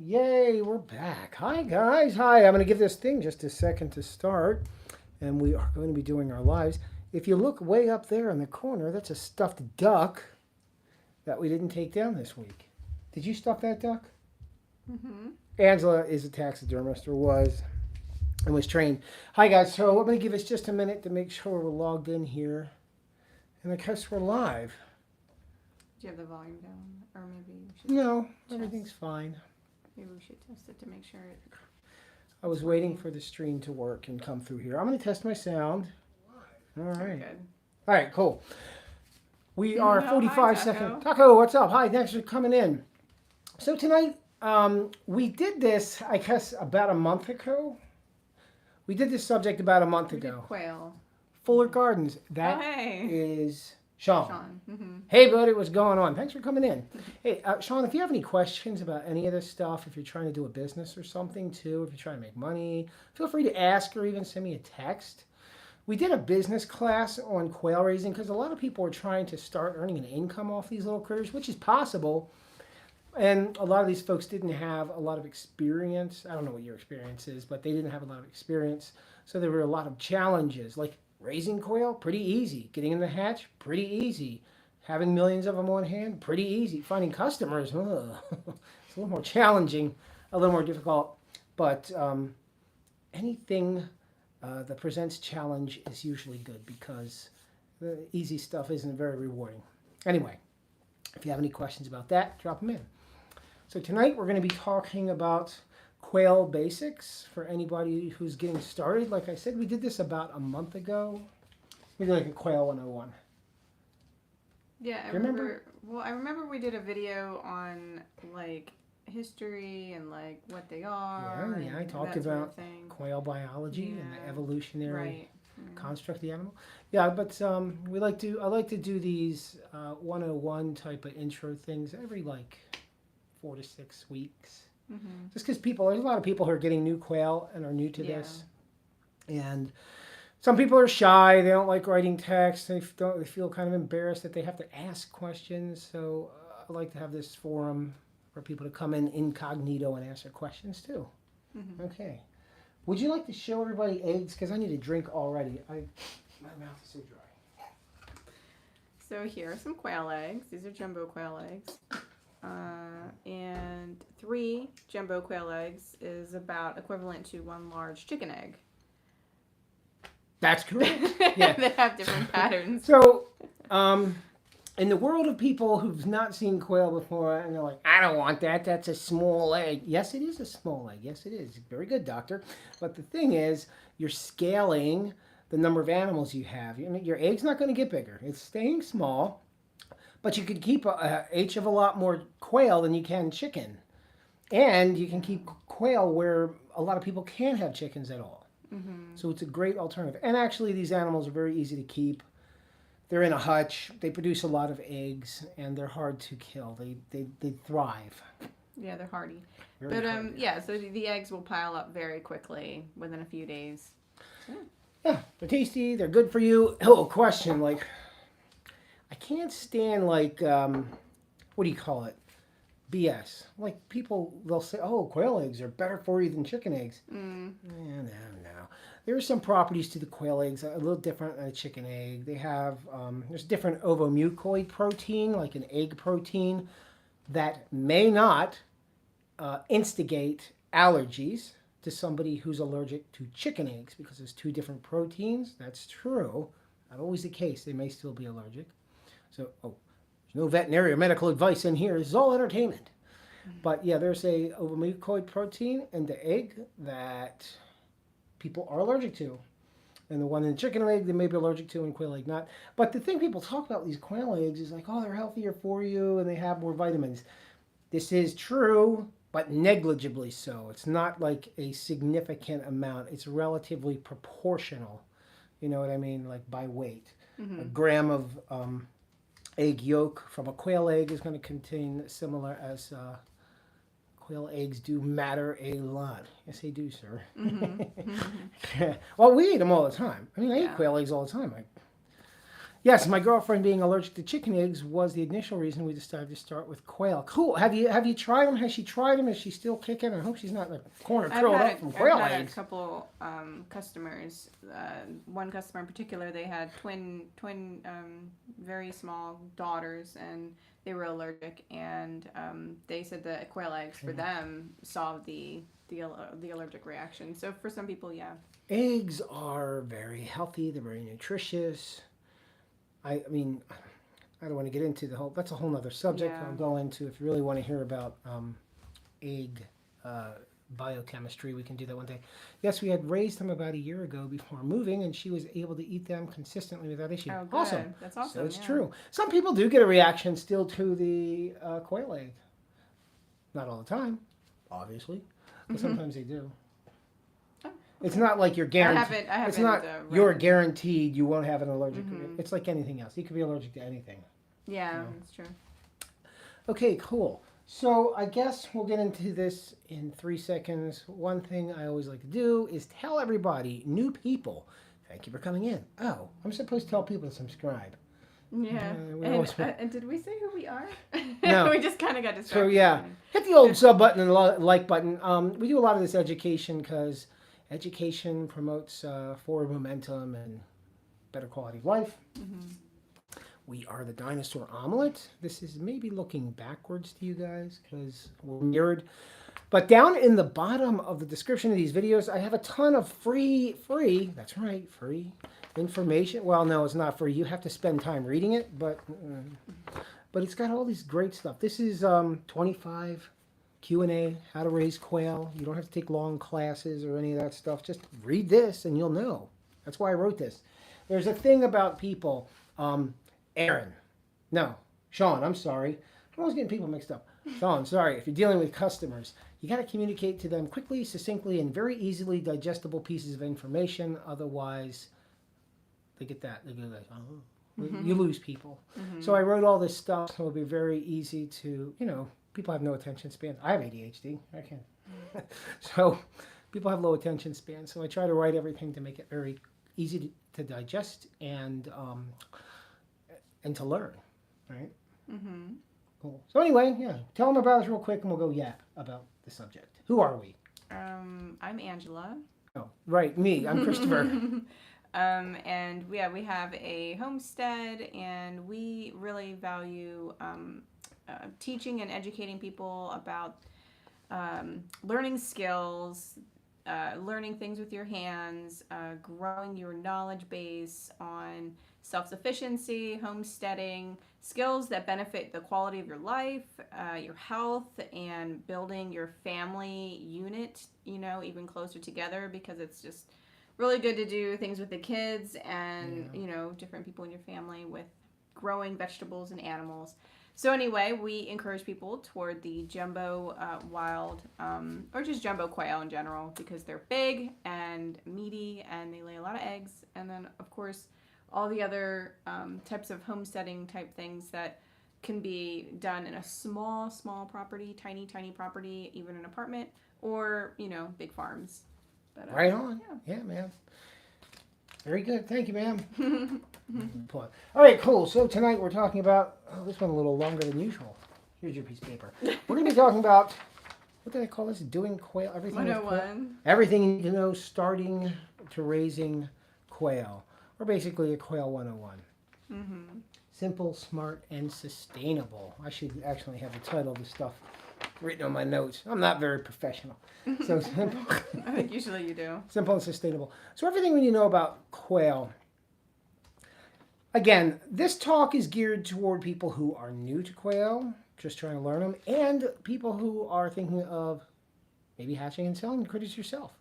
Yay, we're back. Hi, guys. Hi. I'm going to give this thing just a second to start, and we are going to be doing our lives. If you look way up there in the corner, that's a stuffed duck that we didn't take down this week. Did you stuff that duck? Mm-hmm. Angela is a taxidermist, or was, and was trained. Hi, guys. So I'm going to give us just a minute to make sure we're logged in here, and I guess we're live. Do you have the volume down? Or maybe we should No, test. everything's fine. Maybe we should test it to make sure it... I was waiting for the stream to work and come through here. I'm going to test my sound. All right. Good. All right, cool. We are Hi, 45 Taco. seconds. Taco, what's up? Hi, thanks for coming in. So tonight, we did this, I guess, about a month ago. We did this subject about a month We did ago. quail. Fuller Gardens. That hey. is Sean. Sean. Mm-hmm. Hey, buddy, what's going on? Thanks for coming in. Hey, Sean, if you have any questions about any of this stuff, if you're trying to do a business or something too, if you're trying to make money, feel free to ask or even send me a text. We did a business class on quail raising because a lot of people are trying to start earning an income off these little critters, which is possible. And a lot of these folks didn't have a lot of experience. I don't know what your experience is, but they didn't have a lot of experience. So there were a lot of challenges, like raising quail, pretty easy. Getting in the hatch, pretty easy. Having millions of them on hand, pretty easy. Finding customers, it's a little more challenging, a little more difficult. But anything that presents challenge is usually good because the easy stuff isn't very rewarding. Anyway, if you have any questions about that, drop them in. So tonight we're going to be talking about quail basics for anybody who's getting started. Like I said, we did this about a month ago. We did like a quail 101. Yeah, I remember. Well, I remember we did a video on like history and like what they are. Yeah, I talked that sort of about thing. quail biology and the Yeah. evolutionary Right. construct of the animal. Yeah, but I like to do these 101 type of intro things every like 4 to 6 weeks. Mm-hmm. Just because there's a lot of people who are getting new quail and are new to this, and some people are shy. They don't like writing text. They feel kind of embarrassed that they have to ask questions. So I like to have this forum for people to come in incognito and answer questions too. Mm-hmm. Okay. Would you like to show everybody eggs? Because I need a drink already. My mouth is so dry. So here are some quail eggs. These are jumbo quail eggs. And 3 jumbo quail eggs is about equivalent to 1 large chicken egg. That's correct. Yeah. They have different patterns. So, in the world of people who've not seen quail before, and they're like, I don't want that. That's a small egg. Yes, it is a small egg. Yes, it is. Very good, doctor. But the thing is, you're scaling the number of animals you have. Your egg's not going to get bigger. It's staying small. But you could keep each of a lot more quail than you can chicken. And you can keep quail where a lot of people can't have chickens at all. Mm-hmm. So it's a great alternative. And actually, these animals are very easy to keep. They're in a hutch. They produce a lot of eggs, and they're hard to kill. They thrive. Yeah, they're hardy. Very But hardy. yeah, so the eggs will pile up very quickly within a few days. Yeah, they're tasty. They're good for you. Oh, question, like, I can't stand, like, what do you call it? BS. Like, people, they'll say, oh, quail eggs are better for you than chicken eggs. Mm. No. There are some properties to the quail eggs, a little different than a chicken egg. They have, there's different ovomucoid protein, like an egg protein, that may not instigate allergies to somebody who's allergic to chicken eggs because there's 2 different proteins. That's true. Not always the case. They may still be allergic. So, there's no veterinary or medical advice in here. This is all entertainment. But yeah, there's a ovomucoid protein in the egg that people are allergic to. And the one in the chicken egg they may be allergic to and quail egg not. But the thing people talk about these quail eggs is like, oh, they're healthier for you and they have more vitamins. This is true, but negligibly so. It's not like a significant amount. It's relatively proportional. You know what I mean? Like by weight. Mm-hmm. A gram of egg yolk from a quail egg is going to contain similar as quail eggs do matter a lot. Yes, they do, sir. Mm-hmm. Well, we eat them all the time. I mean, I eat Yeah. quail eggs all the time. Yes, my girlfriend being allergic to chicken eggs was the initial reason we decided to start with quail. Cool. Have you tried them? Has she tried them? Is she still kicking? I hope she's not in the corner curled up from quail I've had eggs. a couple customers. One customer in particular, they had twin very small daughters, and they were allergic, and they said that quail eggs for them solved the allergic reaction. So for some people, yeah. Eggs are very healthy. They're very nutritious. I mean, I don't want to get into the whole. That's a whole nother subject. Yeah. I'll go into if you really want to hear about egg biochemistry. We can do that one day. Yes, we had raised them about a year ago before moving, and she was able to eat them consistently without issue. Oh, good. Awesome. That's awesome. So it's yeah. true. Some people do get a reaction still to the quail egg. Not all the time, obviously, but sometimes they do. It's not like you're guaranteed. I haven't. It's not you're guaranteed you won't have an allergic. It's like anything else. You could be allergic to anything. Yeah, that's true. Okay, cool. So I guess we'll get into this in 3 seconds. One thing I always like to do is tell everybody, new people, thank you for coming in. Oh, I'm supposed to tell people to subscribe. Yeah. And did we say who we are? No. We just kind of got distracted. So yeah, hit the old sub button and like button. We do a lot of this education because education promotes forward momentum and better quality of life. We are the Dinosaur Omelette. This is maybe looking backwards to you guys because we're mirrored. But down in the bottom of the description of these videos, I have a ton of free, that's right, free information. Well, no, it's not free. You have to spend time reading it, but it's got all these great stuff. This is 25 Q&A, how to raise quail. You don't have to take long classes or any of that stuff. Just read this and you'll know. That's why I wrote this. There's a thing about people, Sean, I'm sorry. I'm always getting people mixed up. Sean, sorry. If you're dealing with customers, you got to communicate to them quickly, succinctly, and very easily digestible pieces of information. Otherwise, they get that. They go like, oh, you lose people. So I wrote all this stuff so it'll be very easy to, people have no attention span. I have ADHD. I can't. So people have low attention span. So I try to write everything to make it very easy to digest and to learn, right? Cool. So anyway, yeah, tell them about us real quick and we'll go yap about the subject. Who are we? I'm Angela. Oh, right, me. I'm Christopher. And we have a homestead, and we really value teaching and educating people about learning skills, learning things with your hands, growing your knowledge base on self-sufficiency, homesteading, skills that benefit the quality of your life, your health, and building your family unit, even closer together, because it's just really good to do things with the kids and, different people in your family with growing vegetables and animals. So anyway, we encourage people toward the jumbo wild, or just jumbo quail in general, because they're big and meaty and they lay a lot of eggs. And then, of course, all the other types of homesteading type things that can be done in a small property, tiny property, even an apartment, or, big farms. But, right on. Yeah, ma'am. Very good. Thank you, ma'am. All right, cool. So tonight we're talking about, this one a little longer than usual. Here's your piece of paper. We're going to be talking about, what did I call this? Doing quail. Everything 101. Everything you need to know starting to raising quail. Or basically a quail 101. Simple, smart, and sustainable. I should actually have the title of the stuff written on my notes. I'm not very professional. So simple. I think usually you do. Simple and sustainable. So everything we need to know about quail. Again, this talk is geared toward people who are new to quail, just trying to learn them, and people who are thinking of maybe hatching and selling the critters yourself.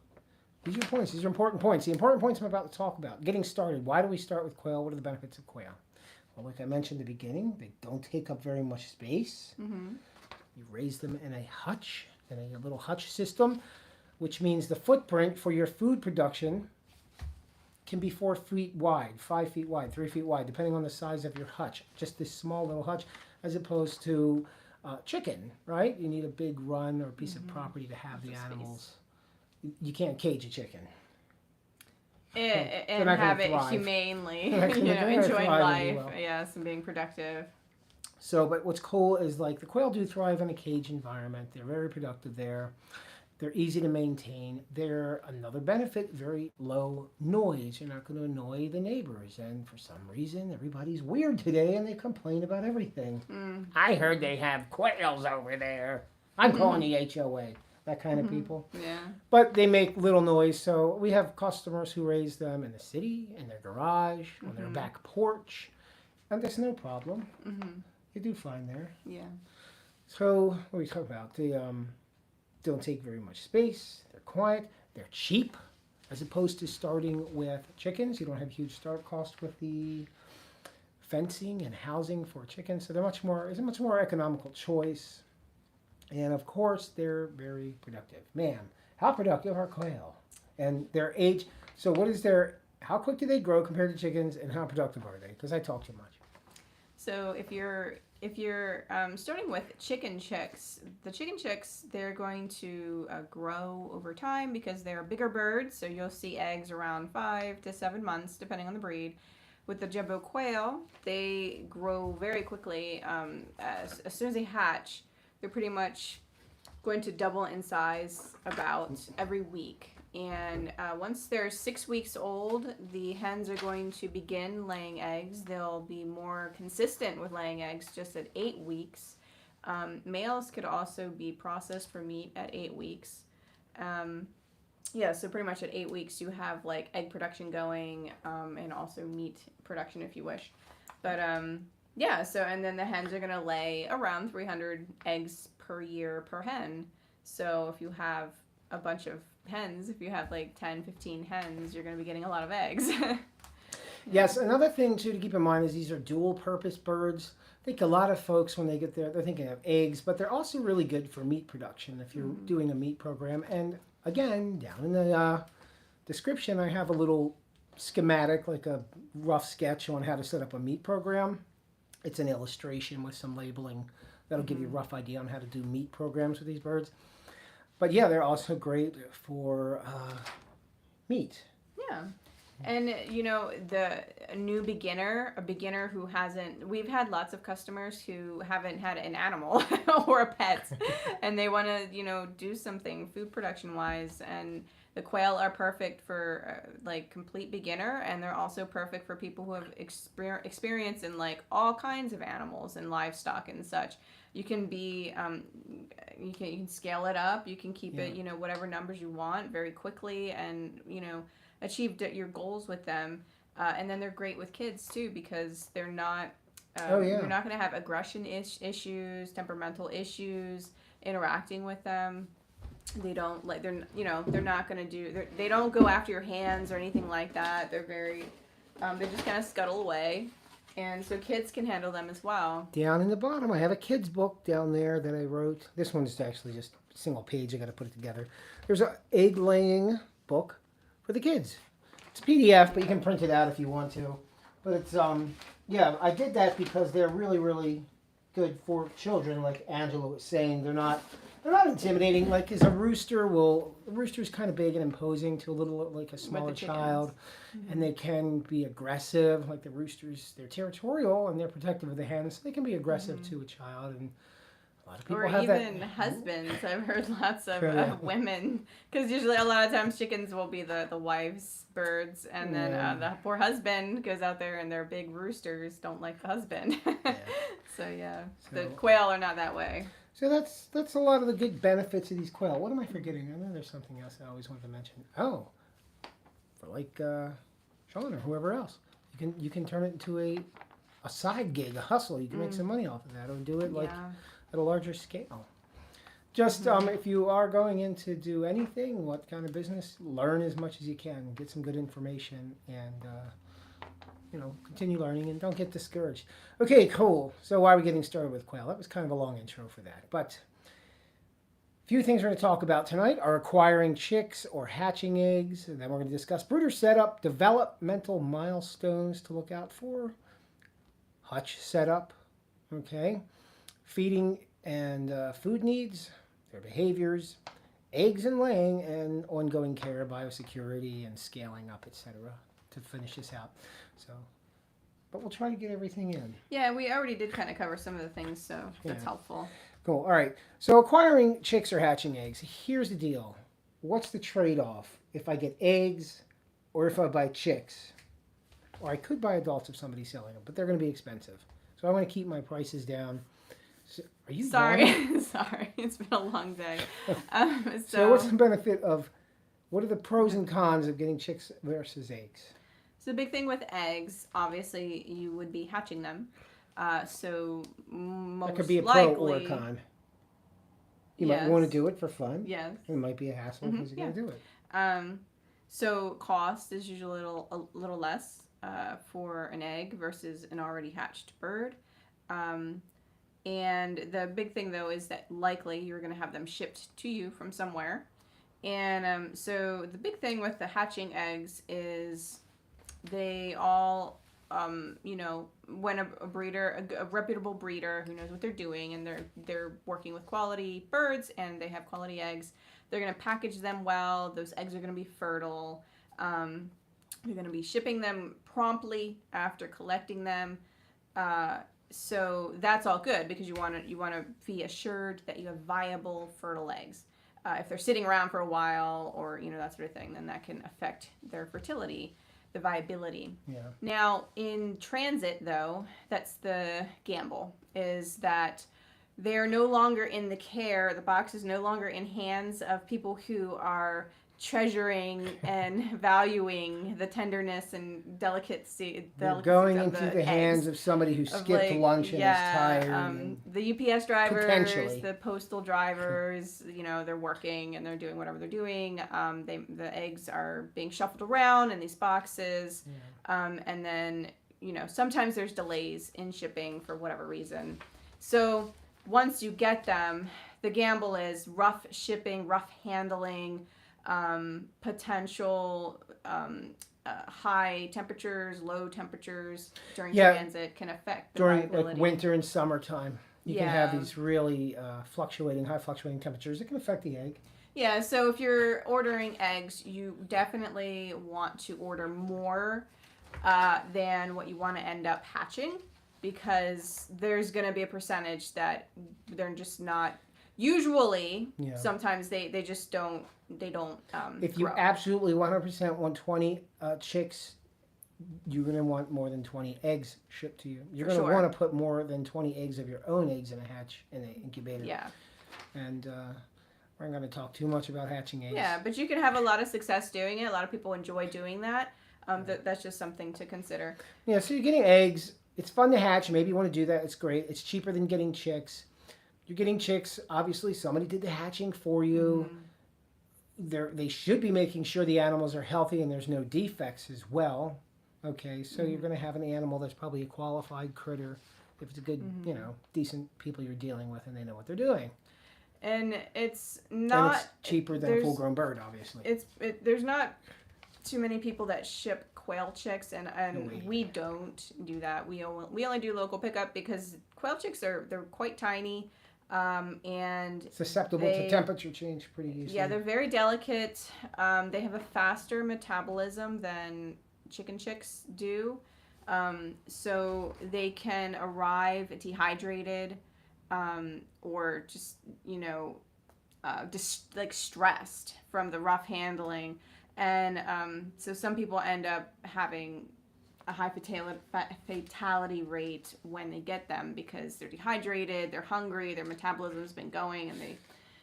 These are points. These are important points. The important points I'm about to talk about. Getting started. Why do we start with quail? What are the benefits of quail? Well, like I mentioned at the beginning, they don't take up very much space. You raise them in a hutch, in a little hutch system, which means the footprint for your food production can be 4 feet wide, 5 feet wide, 3 feet wide, depending on the size of your hutch. Just this small little hutch, as opposed to chicken, right? You need a big run or a piece of property to have the animals. You can't cage a chicken. and not gonna have it thrive. humanely, They're not gonna enjoying thrive really life, well. yes, and being productive. So, but what's cool is like the quail do thrive in a cage environment. They're very productive there. They're easy to maintain. They're another benefit, very low noise. You're not going to annoy the neighbors. And for some reason, everybody's weird today and they complain about everything. I heard they have quails over there. I'm calling the HOA. That kind of people. Yeah. But they make little noise. So we have customers who raise them in the city, in their garage, on their back porch. And there's no problem. You do fine there. Yeah. So what are we talking about? They don't take very much space. They're quiet. They're cheap, as opposed to starting with chickens. You don't have huge start cost with the fencing and housing for chickens. So it's a much more economical choice. And of course, they're very productive. Man, how productive are quail? And their age. So how quick do they grow compared to chickens, and how productive are they? Because I talk too much. So if you're starting with chicken chicks, the chicken chicks, they're going to grow over time because they're bigger birds. So you'll see eggs around 5 to 7 months, depending on the breed. With the jumbo quail, they grow very quickly. As soon as they hatch, they're pretty much going to double in size about every week. And once they're 6 weeks old, the hens are going to begin laying eggs. They'll be more consistent with laying eggs just at 8 weeks. Males could also be processed for meat at 8 weeks. So pretty much at 8 weeks you have like egg production going, and also meat production if you wish. But and then the hens are going to lay around 300 eggs per year per hen. So if you have a bunch of hens, if you have like 10, 15 hens, you're going to be getting a lot of eggs. Yes, another thing too to keep in mind is these are dual purpose birds. I think a lot of folks when they get there, they're thinking of eggs, but they're also really good for meat production if you're doing a meat program. And again, down in the description, I have a little schematic, like a rough sketch on how to set up a meat program. It's an illustration with some labeling that'll give you a rough idea on how to do meat programs with these birds. But yeah, they're also great for meat. Yeah. And, a beginner who hasn't, we've had lots of customers who haven't had an animal or a pet, and they want to, do something food production wise. And the quail are perfect for complete beginner, and they're also perfect for people who have experience in all kinds of animals and livestock and such. You can be, you can scale it up. You can keep it, whatever numbers you want very quickly, and achieve your goals with them. And then they're great with kids too, because they're not. You're not going to have aggression issues, temperamental issues, interacting with them. They don't they're not going to do. They don't go after your hands or anything like that. They're very. They just kind of scuttle away. And so kids can handle them as well. Down in the bottom, I have a kid's book down there that I wrote. This one's actually just a single page. I got to put it together. There's an egg laying book for the kids. It's a PDF, but you can print it out if you want to. But it's I did that because they're really, really good for children. Like Angela was saying, they're not intimidating. Like as a rooster's kind of big and imposing to a little like a smaller child, and they can be aggressive. Like the roosters, they're territorial and they're protective of the hens. So they can be aggressive to a child, and a lot of people have that. Or even husbands. I've heard lots of women, because usually a lot of times chickens will be the wife's birds, and then the poor husband goes out there and their big roosters don't like the husband. So the quail are not that way. So that's a lot of the good benefits of these quail. What am I forgetting? I know there's something else I always wanted to mention. Oh, for like Sean or whoever else, you can turn it into a side gig, a hustle. You can make some money off of that, or do it at a larger scale. Just if you are going in to do anything, what kind of business, learn as much as you can, get some good information, and continue learning and don't get discouraged. Okay, cool. So why are we getting started with quail? That was kind of a long intro for that. But a few things we're going to talk about tonight are acquiring chicks or hatching eggs. And then we're going to discuss brooder setup, developmental milestones to look out for, hutch setup, okay, feeding and food needs, their behaviors, eggs and laying and ongoing care, biosecurity, and scaling up, etc. to finish this out. So, but we'll try to get everything in. Yeah, we already did kind of cover some of the things, so that's Yeah. helpful. Cool. All right. So acquiring chicks or hatching eggs. Here's the deal. What's the trade-off if I get eggs or if I buy chicks? Or I could buy adults if somebody's selling them, but they're going to be expensive. So I want to keep my prices down. So, are you Sorry, yawning? sorry. It's been a long day. So what's the benefit of, what are the pros and cons of getting chicks versus eggs? So the big thing with eggs, obviously, you would be hatching them. So most That could be a likely, pro or a con. You might want to do it for fun. Yes. It might be a hassle because you got to do it. So cost is usually a little less for an egg versus an already hatched bird. And the big thing though is that likely you're going to have them shipped to you from somewhere. And so the big thing with the hatching eggs is they all, when a breeder, a reputable breeder who knows what they're doing, and they're working with quality birds and they have quality eggs, they're going to package them well. Those eggs are going to be fertile. They're going to be shipping them promptly after collecting them. So that's all good because you want to be assured that you have viable, fertile eggs. If they're sitting around for a while or that sort of thing, then that can affect their fertility, the viability. Yeah. Now in transit though, that's the gamble, is that they're no longer in the care. The box is no longer in hands of people who are treasuring and valuing the tenderness and delicacy. They're going of into the eggs. hands of somebody who skipped lunch and is tired. The UPS drivers, Potentially. the postal drivers, they're working and they're doing whatever they're doing. The eggs are being shuffled around in these boxes. Yeah. And then, sometimes there's delays in shipping for whatever reason. So once you get them, the gamble is rough shipping, rough handling, potential high temperatures, low temperatures during transit can affect the during viability. like winter and summertime. You can have these really high fluctuating temperatures. It can affect the egg. Yeah, so if you're ordering eggs, you definitely want to order more than what you want to end up hatching, because there's going to be a percentage that they're just not. Usually, sometimes they just don't. They don't. If you grow. absolutely 100% want 20 chicks, you're going to want more than 20 eggs shipped to you. You're going to want to put more than 20 eggs of your own eggs in a hatch in an incubator. Yeah. And we're not going to talk too much about hatching eggs. Yeah, but you can have a lot of success doing it. A lot of people enjoy doing that. That's just something to consider. Yeah. So you're getting eggs. It's fun to hatch. Maybe you want to do that. It's great. It's cheaper than getting chicks. You're getting chicks. Obviously, somebody did the hatching for you. Mm-hmm. They should be making sure the animals are healthy and there's no defects as well. Okay, so you're going to have an animal that's probably a qualified critter if it's a good, decent people you're dealing with and they know what they're doing. And it's not... And it's cheaper than a full-grown bird, obviously. There's not too many people that ship quail chicks, and we don't do that. We only do local pickup because quail chicks they're quite tiny. And susceptible to temperature change pretty easily. Yeah, they're very delicate. They have a faster metabolism than chicken chicks do. So they can arrive dehydrated, or just, stressed from the rough handling. And so some people end up having a high fatality rate when they get them because they're dehydrated, they're hungry, their metabolism's been going, and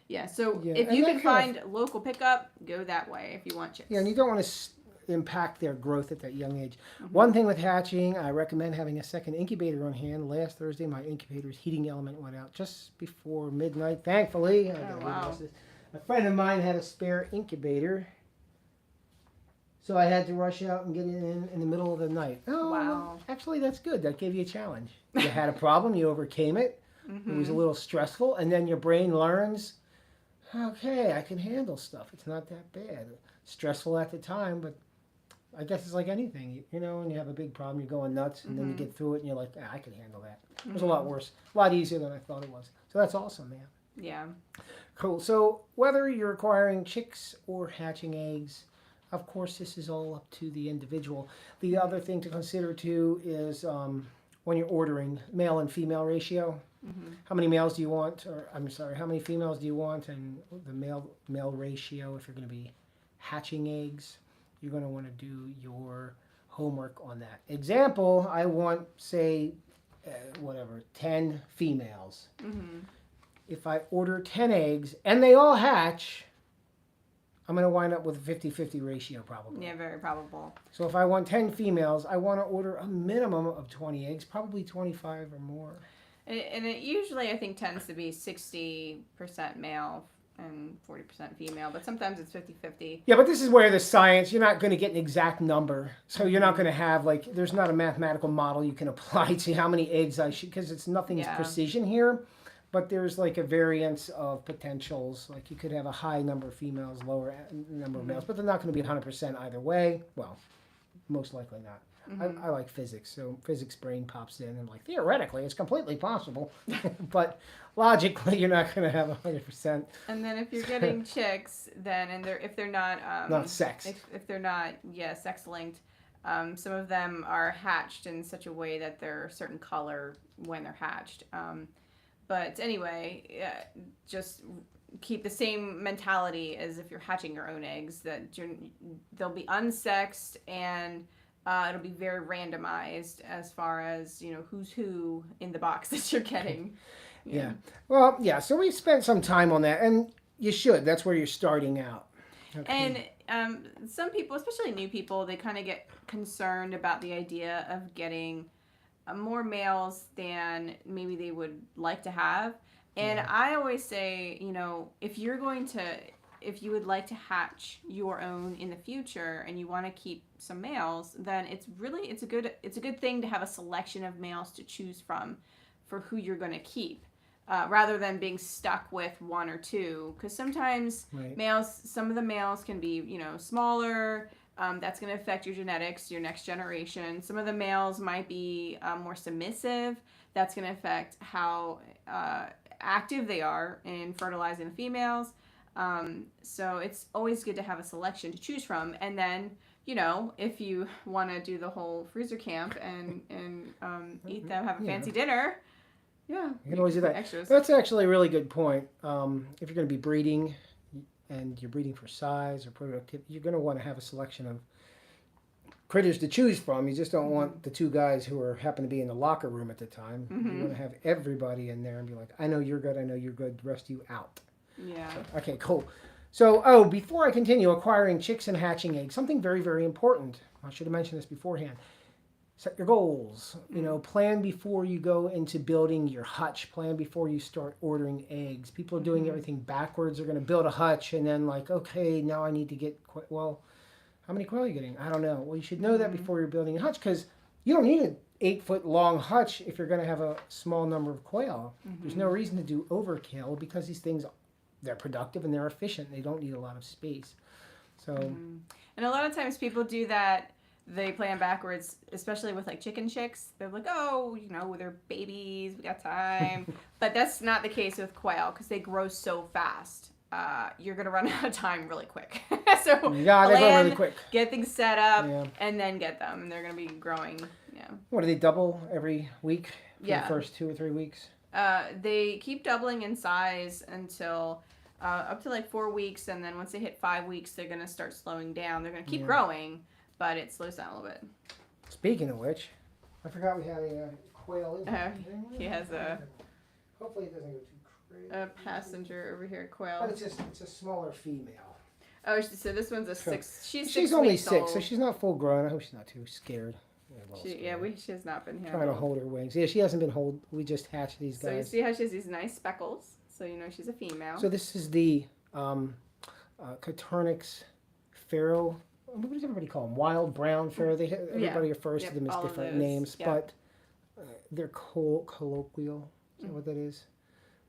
if you can find local pickup, go that way if you want chicks. Yeah, and you don't want to impact their growth at that young age. Mm-hmm. One thing with hatching, I recommend having a second incubator on hand. Last Thursday, my incubator's heating element went out just before midnight, thankfully. Wow. A friend of mine had a spare incubator, so I had to rush out and get it in the middle of the night. Oh, wow. Well, actually, that's good. That gave you a challenge. You had a problem. You overcame it. Mm-hmm. It was a little stressful. And then your brain learns, okay, I can handle stuff. It's not that bad. Stressful at the time, but I guess it's like anything. When you have a big problem, you're going nuts, and then you get through it, and you're like, I can handle that. It was a lot worse. A lot easier than I thought it was. So that's awesome, man. Yeah. Cool. So whether you're acquiring chicks or hatching eggs, of course, this is all up to the individual. The other thing to consider too is when you're ordering male and female ratio. Mm-hmm. How many males do you want? Or I'm sorry, how many females do you want? And the male ratio. If you're going to be hatching eggs, you're going to want to do your homework on that. Example: I want, say, 10 females. Mm-hmm. If I order 10 eggs and they all hatch, I'm going to wind up with a 50-50 ratio probably. Yeah, very probable. So if I want 10 females, I want to order a minimum of 20 eggs, probably 25 or more. And it usually, I think, tends to be 60% male and 40% female, but sometimes it's 50-50. Yeah, but this is where the science, you're not going to get an exact number. So you're not going to have, like, there's not a mathematical model you can apply to how many eggs I should, because it's nothing's precision here. But there's like a variance of potentials. Like you could have a high number of females, lower number of males, but they're not going to be 100% either way. Well, most likely not. Mm-hmm. I like physics, so physics brain pops in and like theoretically it's completely possible, but logically you're not going to have 100%. And then if you're getting chicks, then if they're not sex, if they're not sex linked, some of them are hatched in such a way that they're a certain color when they're hatched. But anyway, just keep the same mentality as if you're hatching your own eggs, that they'll be unsexed and it'll be very randomized as far as, who's who in the box that you're getting. Yeah. Well, yeah, so we spent some time on that, and you should. That's where you're starting out. Okay. And some people, especially new people, they kind of get concerned about the idea of getting more males than maybe they would like to have. And I always say, if you would like to hatch your own in the future and you want to keep some males, then it's a good thing to have a selection of males to choose from for who you're going to keep, rather than being stuck with one or two. Because sometimes some of the males can be, smaller. That's going to affect your genetics, your next generation. Some of the males might be more submissive. That's going to affect how active they are in fertilizing the females. So it's always good to have a selection to choose from. And then, if you want to do the whole freezer camp and eat them, have a fancy dinner, you can always do that. Extras. That's actually a really good point. If you're going to be breeding, and you're breeding for size or productivity, you're going to want to have a selection of critters to choose from. You just don't want the two guys who happen to be in the locker room at the time. Mm-hmm. You want to have everybody in there and be like, I know you're good, the rest of you out. Yeah. So, okay, cool. So, before I continue, acquiring chicks and hatching eggs, something very, very important. I should have mentioned this beforehand. Set your goals. Plan before you go into building your hutch. Plan before you start ordering eggs. People are doing everything backwards. They're going to build a hutch and then okay, now I need to get how many quail are you getting? I don't know. Well, you should know that before you're building a hutch, because you don't need an 8-foot long hutch if you're going to have a small number of quail. Mm-hmm. There's no reason to do overkill, because these things, they're productive and they're efficient. They don't need a lot of space. So, and a lot of times people do that. They plan backwards, especially with chicken chicks. They're like, they're babies, we got time. But that's not the case with quail, because they grow so fast. You're going to run out of time really quick. So they grow really quick. Get things set up, and then get them. And they're going to be growing. Yeah. What, do they double every week for the first 2 or 3 weeks? They keep doubling in size until up to 4 weeks. And then once they hit 5 weeks, they're going to start slowing down. They're going to keep growing, but it slows down a little bit. Speaking of which, I forgot we had a quail in here. He has hopefully it doesn't go too crazy. A passenger over here, quail. But it's a smaller female. Oh, so this one's a 6. She's only 6, so she's not full grown. I hope she's not too scared. She has not been handled. Trying to hold her wings. Yeah, she hasn't been hold. We just hatched these guys. So you see how she has these nice speckles. So she's a female. So this is the Coturnix pharaoh. What does everybody call them? Wild brown pharaoh. Everybody refers to them as different names, but they're colloquial. Is that what that is?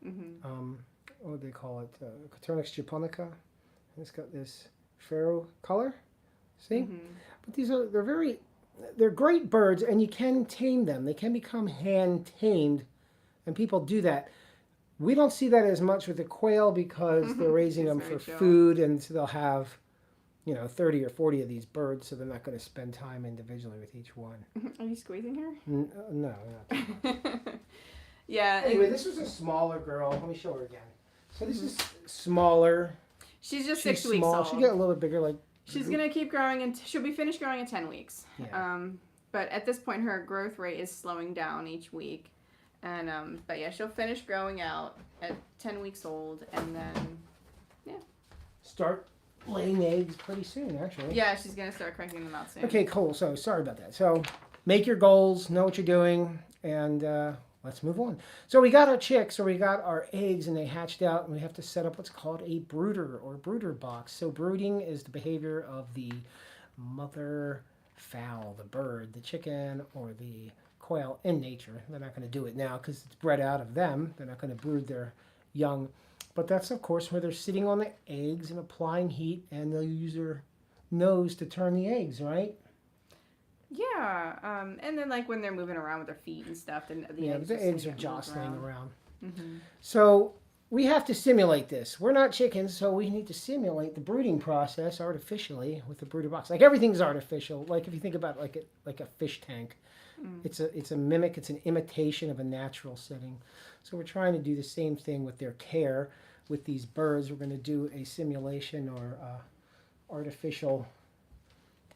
Mm-hmm. What do they call it? Coturnix japonica. And it's got this pharaoh color. See? Mm-hmm. But they're great birds, and you can tame them. They can become hand tamed, and people do that. We don't see that as much with the quail because they're raising She's them very for chill. food, and so they'll have, 30 or 40 of these birds, so they're not going to spend time individually with each one. Are you squeezing her? No, not. Yeah. Anyway, this was a smaller girl. Let me show her again. So this is smaller. She's just She's 6 weeks small. old. She'll get a little bit bigger, like. She's gonna keep growing, and she'll be finished growing in 10 weeks. Yeah. But at this point, her growth rate is slowing down each week, and but yeah, she'll finish growing out at 10 weeks old, and then Start laying eggs pretty soon, actually. yeah, she's gonna start cranking them out soon. Okay, cool. So sorry about that. So make your goals, know what you're doing, and let's move on. So we got our chicks, or we got our eggs, and they hatched out, and we have to set up what's called a brooder or brooder box. So brooding is the behavior of the mother fowl, the bird, the chicken, or the quail in nature. They're not going to do it now because it's bred out of them. They're not going to brood their young. But that's, of course, where they're sitting on the eggs and applying heat, and they'll use their nose to turn the eggs, right? Yeah, and then like when they're moving around with their feet and stuff, then the eggs, the eggs are moving jostling around. Mm-hmm. So we have to simulate this. We're not chickens, so we need to simulate the brooding process artificially with the brooder box. Like everything's artificial. Like if you think about like a fish tank, it's a mimic. It's an imitation of a natural setting. So we're trying to do the same thing with their care with these birds. We're going to do a simulation or artificial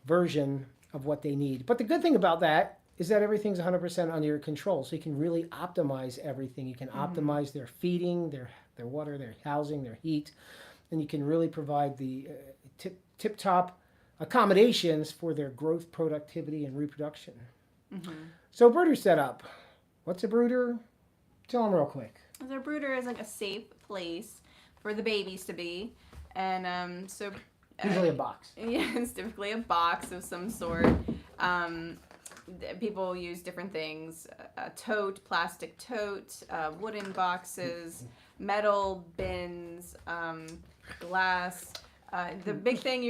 version of what they need. But the good thing about that is that everything's 100% under your control. So you can really optimize everything. You can optimize their feeding, their water, their housing, their heat, and you can really provide the tip-top accommodations for their growth, productivity, and reproduction. So brooder setup. What's a brooder? Tell them real quick. Their brooder is like a safe place for the babies to be, and so Usually a box. yeah, it's typically a box of some sort. People use different things: a tote, plastic tote, wooden boxes, metal bins, glass. The big thing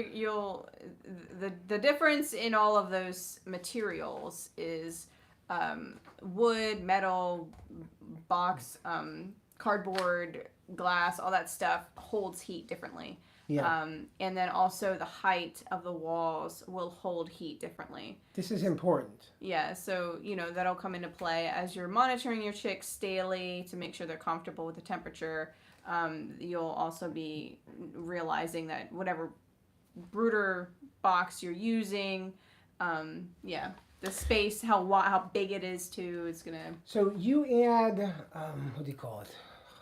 the difference in all of those materials is wood, metal, box, cardboard, glass, all that stuff holds heat differently. Yeah. And then also the height of the walls will hold heat differently. This is important. Yeah, so, that'll come into play as you're monitoring your chicks daily to make sure they're comfortable with the temperature. You'll also be realizing that whatever brooder box you're using, the space, how big it is too, it's gonna. So you add, what do you call it?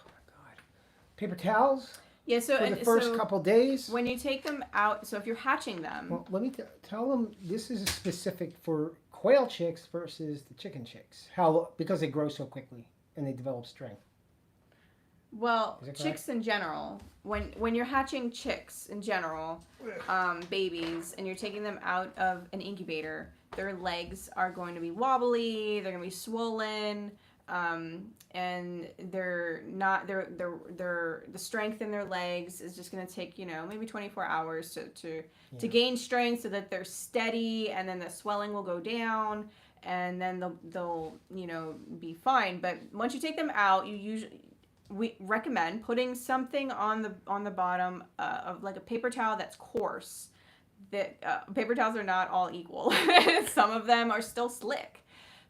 Oh my God, paper towels. Yeah. So for the first couple days. when you take them out, so if you're hatching them. Well, let me tell them this is specific for quail chicks versus the chicken chicks. Because they grow so quickly and they develop strength. Well, chicks in general, when you're hatching chicks in general, babies, and you're taking them out of an incubator, their legs are going to be wobbly, they're going to be swollen, and the strength in their legs is just going to take, maybe 24 hours to gain strength so that they're steady, and then the swelling will go down, and then they'll be fine. But once you take them out, we recommend putting something on the bottom of like a paper towel that's coarse. That paper towels are not all equal. Some of them are still slick.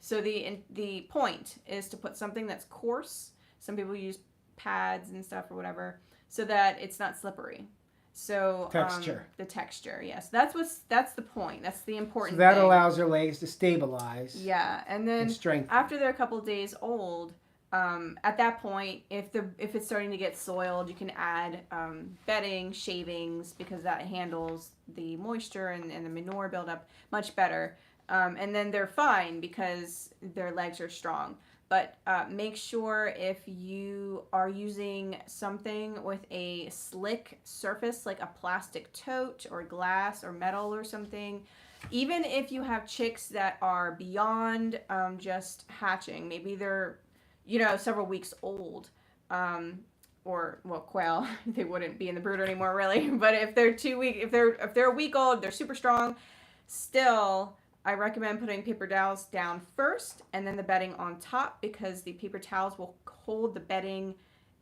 So the point is to put something that's coarse. Some people use pads and stuff or whatever, so that it's not slippery. So Texture. The texture, yes. That's the point. That's the important So that thing. allows their legs to stabilize. Yeah, and then strengthen. After they're a couple days old, at that point, if it's starting to get soiled, you can add bedding, shavings, because that handles the moisture and the manure buildup much better. And then they're fine because their legs are strong. But make sure if you are using something with a slick surface, like a plastic tote or glass or metal or something, even if you have chicks that are beyond just hatching, maybe they're several weeks old, quail, they wouldn't be in the brooder anymore, really. But if they're if they're a week old, they're super strong. Still, I recommend putting paper towels down first, and then the bedding on top, because the paper towels will hold the bedding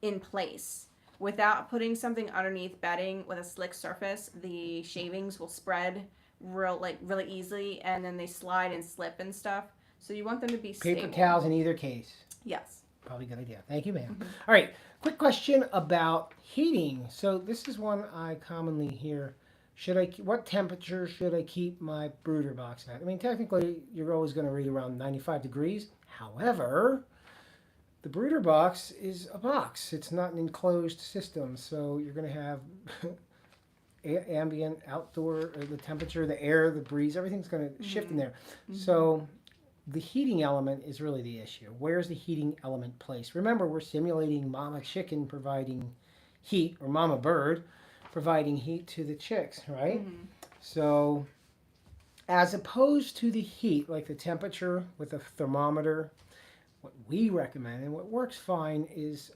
in place. Without putting something underneath bedding with a slick surface, the shavings will spread really easily, and then they slide and slip and stuff. So you want them to be Paper stable. towels in either case. Yes. Probably a good idea. Thank you, ma'am. All right, quick question about heating. So this is one I commonly hear. What temperature should I keep my brooder box at? I mean, technically, you're always going to read around 95 degrees. However, the brooder box is a box. It's not an enclosed system, so you're going to have ambient, outdoor, the temperature, the air, the breeze, everything's going to shift in there. So the heating element is really the issue. Where's the heating element placed? Remember, we're simulating mama chicken providing heat, or mama bird providing heat to the chicks, right? So as opposed to the heat, like the temperature with a thermometer, what we recommend and what works fine is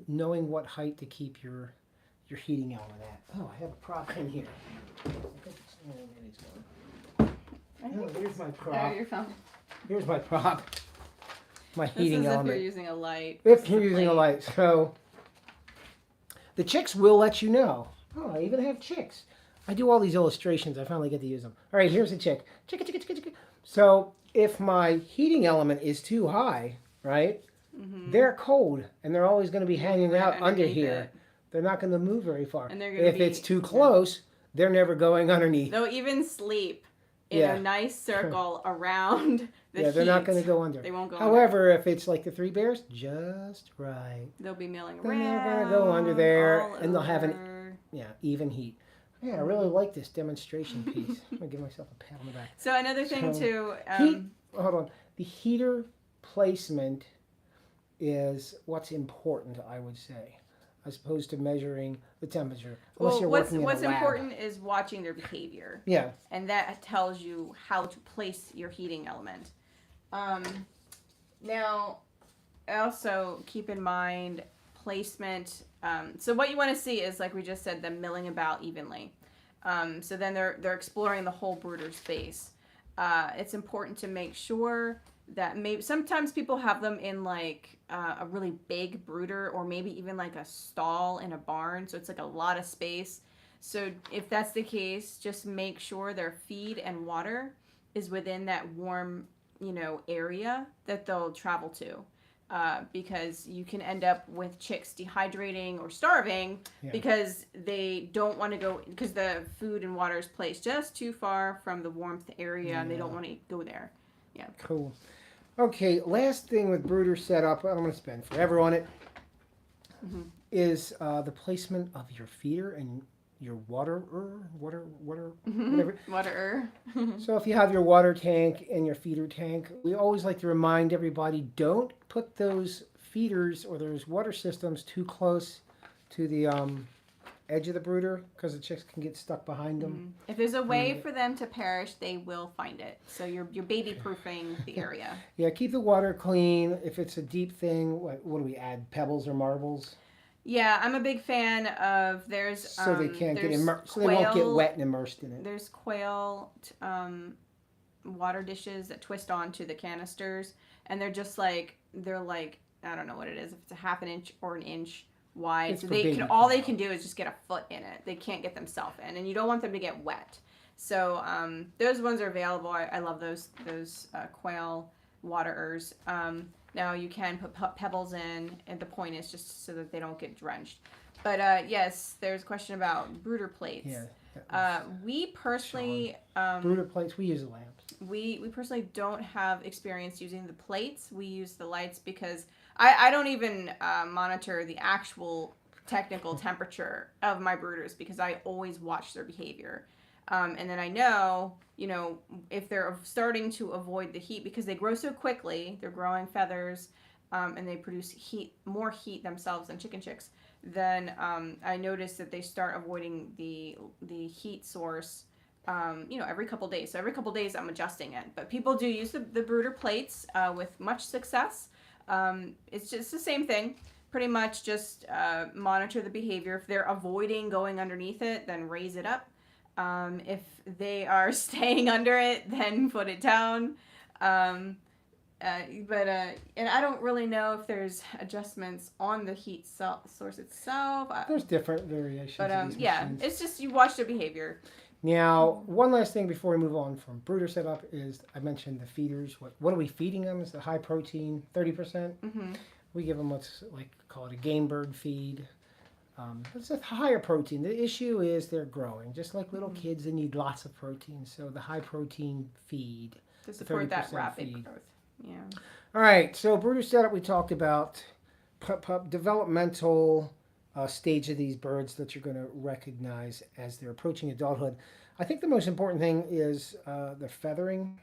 knowing what height to keep your heating element at. Oh, I have a prop in here. Here's my prop. Oh, you're fine. Here's my prop. My heating this is element. if you're using a light. If you're using a light. So the chicks will let you know. Oh, I even have chicks. I do all these illustrations. I finally get to use them. All right, here's a chick. Chicka, chicka, chicka, chicka. So if my heating element is too high, right, they're cold, and they're always going to be hanging out under here. They're not going to move very far. And if it's too close, they're never going underneath. They'll even sleep in a nice circle around the heat. They're not going to go under. They won't go However, if it's like the three bears, just right. They'll be milling Then around. they're going to go under there, and they'll have over. even heat. Yeah, I really like this demonstration piece. I'm going to give myself a pat on the back. So another thing too. Hold on. The heater placement is what's important, I would say, as opposed to measuring the temperature. Unless you're working in a what's lab. important is watching their behavior. Yeah. And that tells you how to place your heating element. Now, also keep in mind placement. So what you want to see is, like we just said, them milling about evenly. So then they're exploring the whole brooder space. It's important to make sure that maybe sometimes people have them in like a really big brooder, or maybe even like a stall in a barn, so it's like a lot of space. So if that's the case, just make sure their feed and water is within that warm, area that they'll travel to, because you can end up with chicks dehydrating or starving because they don't want to go, because the food and water is placed just too far from the warmth area, and they don't want to go there. Yeah. Cool. Okay, last thing with brooder setup, I'm going to spend forever on it, is the placement of your feeder and your water, whatever. Water. So if you have your water tank and your feeder tank, we always like to remind everybody, don't put those feeders or those water systems too close to the edge of the brooder, because the chicks can get stuck behind them. If there's a way for them to perish, they will find it. So you're baby proofing the area. Yeah, keep the water clean. If it's a deep thing, what do we add? Pebbles or marbles? Yeah, I'm a big fan of so they can't get immersed. So they won't get wet and immersed in it. There's quail water dishes that twist onto the canisters, and they're like I don't know what it is, if it's a half an inch or an inch wide. It's so all they can do is just get a foot in it. They can't get themselves in, and you don't want them to get wet. So those ones are available. I love those quail waterers. Now you can put pebbles in, and the point is just so that they don't get drenched. But yes, there's a question about brooder plates. Yeah. We personally Brooder plates, we use the lamps. we personally don't have experience using the plates. We use the lights because I don't even monitor the actual technical temperature of my brooders, because I always watch their behavior. And then I know, if they're starting to avoid the heat, because they grow so quickly, they're growing feathers, and they produce more heat themselves than chicken chicks, then I notice that they start avoiding the heat source, every couple days. So every couple days I'm adjusting it. But people do use the brooder plates with much success. It's just the same thing. Pretty much just monitor the behavior. If they're avoiding going underneath it, then raise it up. If they are staying under it, then put it down. And I don't really know if there's adjustments on the heat source itself. There's different variations of these machines. It's just you watch their behavior. Now, one last thing before we move on from brooder setup is I mentioned the feeders. What are we feeding them? Is the high protein 30%? Mm-hmm. We give them what's call it a game bird feed. It's a higher protein. The issue is they're growing. Just like little kids, they need lots of protein. So the high protein feed. To support that rapid feed. growth. Yeah. All right. So brooder setup, we talked about developmental stage of these birds that you're going to recognize as they're approaching adulthood. I think the most important thing is the feathering,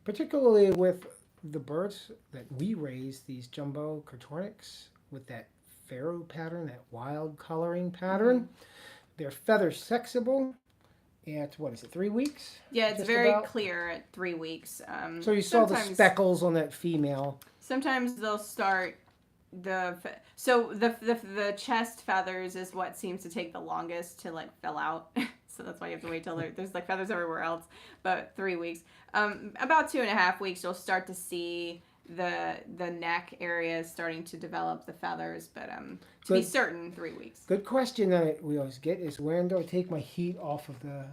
particularly with the birds that we raise, these jumbo Coturnix with that pharaoh pattern, that wild coloring pattern. They're feather sexable at, 3 weeks? Yeah, it's very clear at 3 weeks. So you saw the speckles on that female. Sometimes they'll start the chest feathers is what seems to take the longest to fill out. So that's why you have to wait till there's feathers everywhere else. But 3 weeks, about 2.5 weeks, you'll start to see the neck area is starting to develop the feathers. But to be certain, 3 weeks. Good question that we always get is, when do I take my heat off of the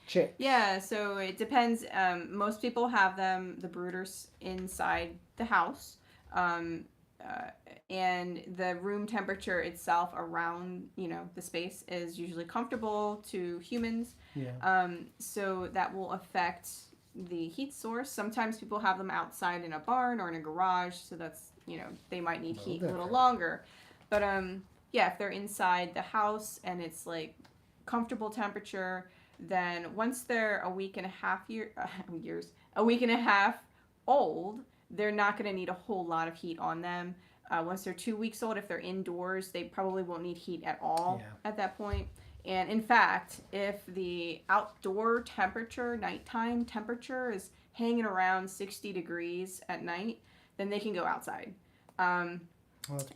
chicks? Yeah, so it depends. Most people have the brooders inside the house. And the room temperature itself around, the space is usually comfortable to humans. Yeah. So that will affect the heat source. Sometimes people have them outside in a barn or in a garage, so that's, they might need heat a little longer. But if they're inside the house and it's comfortable temperature, then once they're a week and a half old, they're not going to need a whole lot of heat on them. Once they're 2 weeks old, if they're indoors, they probably won't need heat at all at that point. And in fact, if the outdoor temperature, nighttime temperature, is hanging around 60 degrees at night, then they can go outside.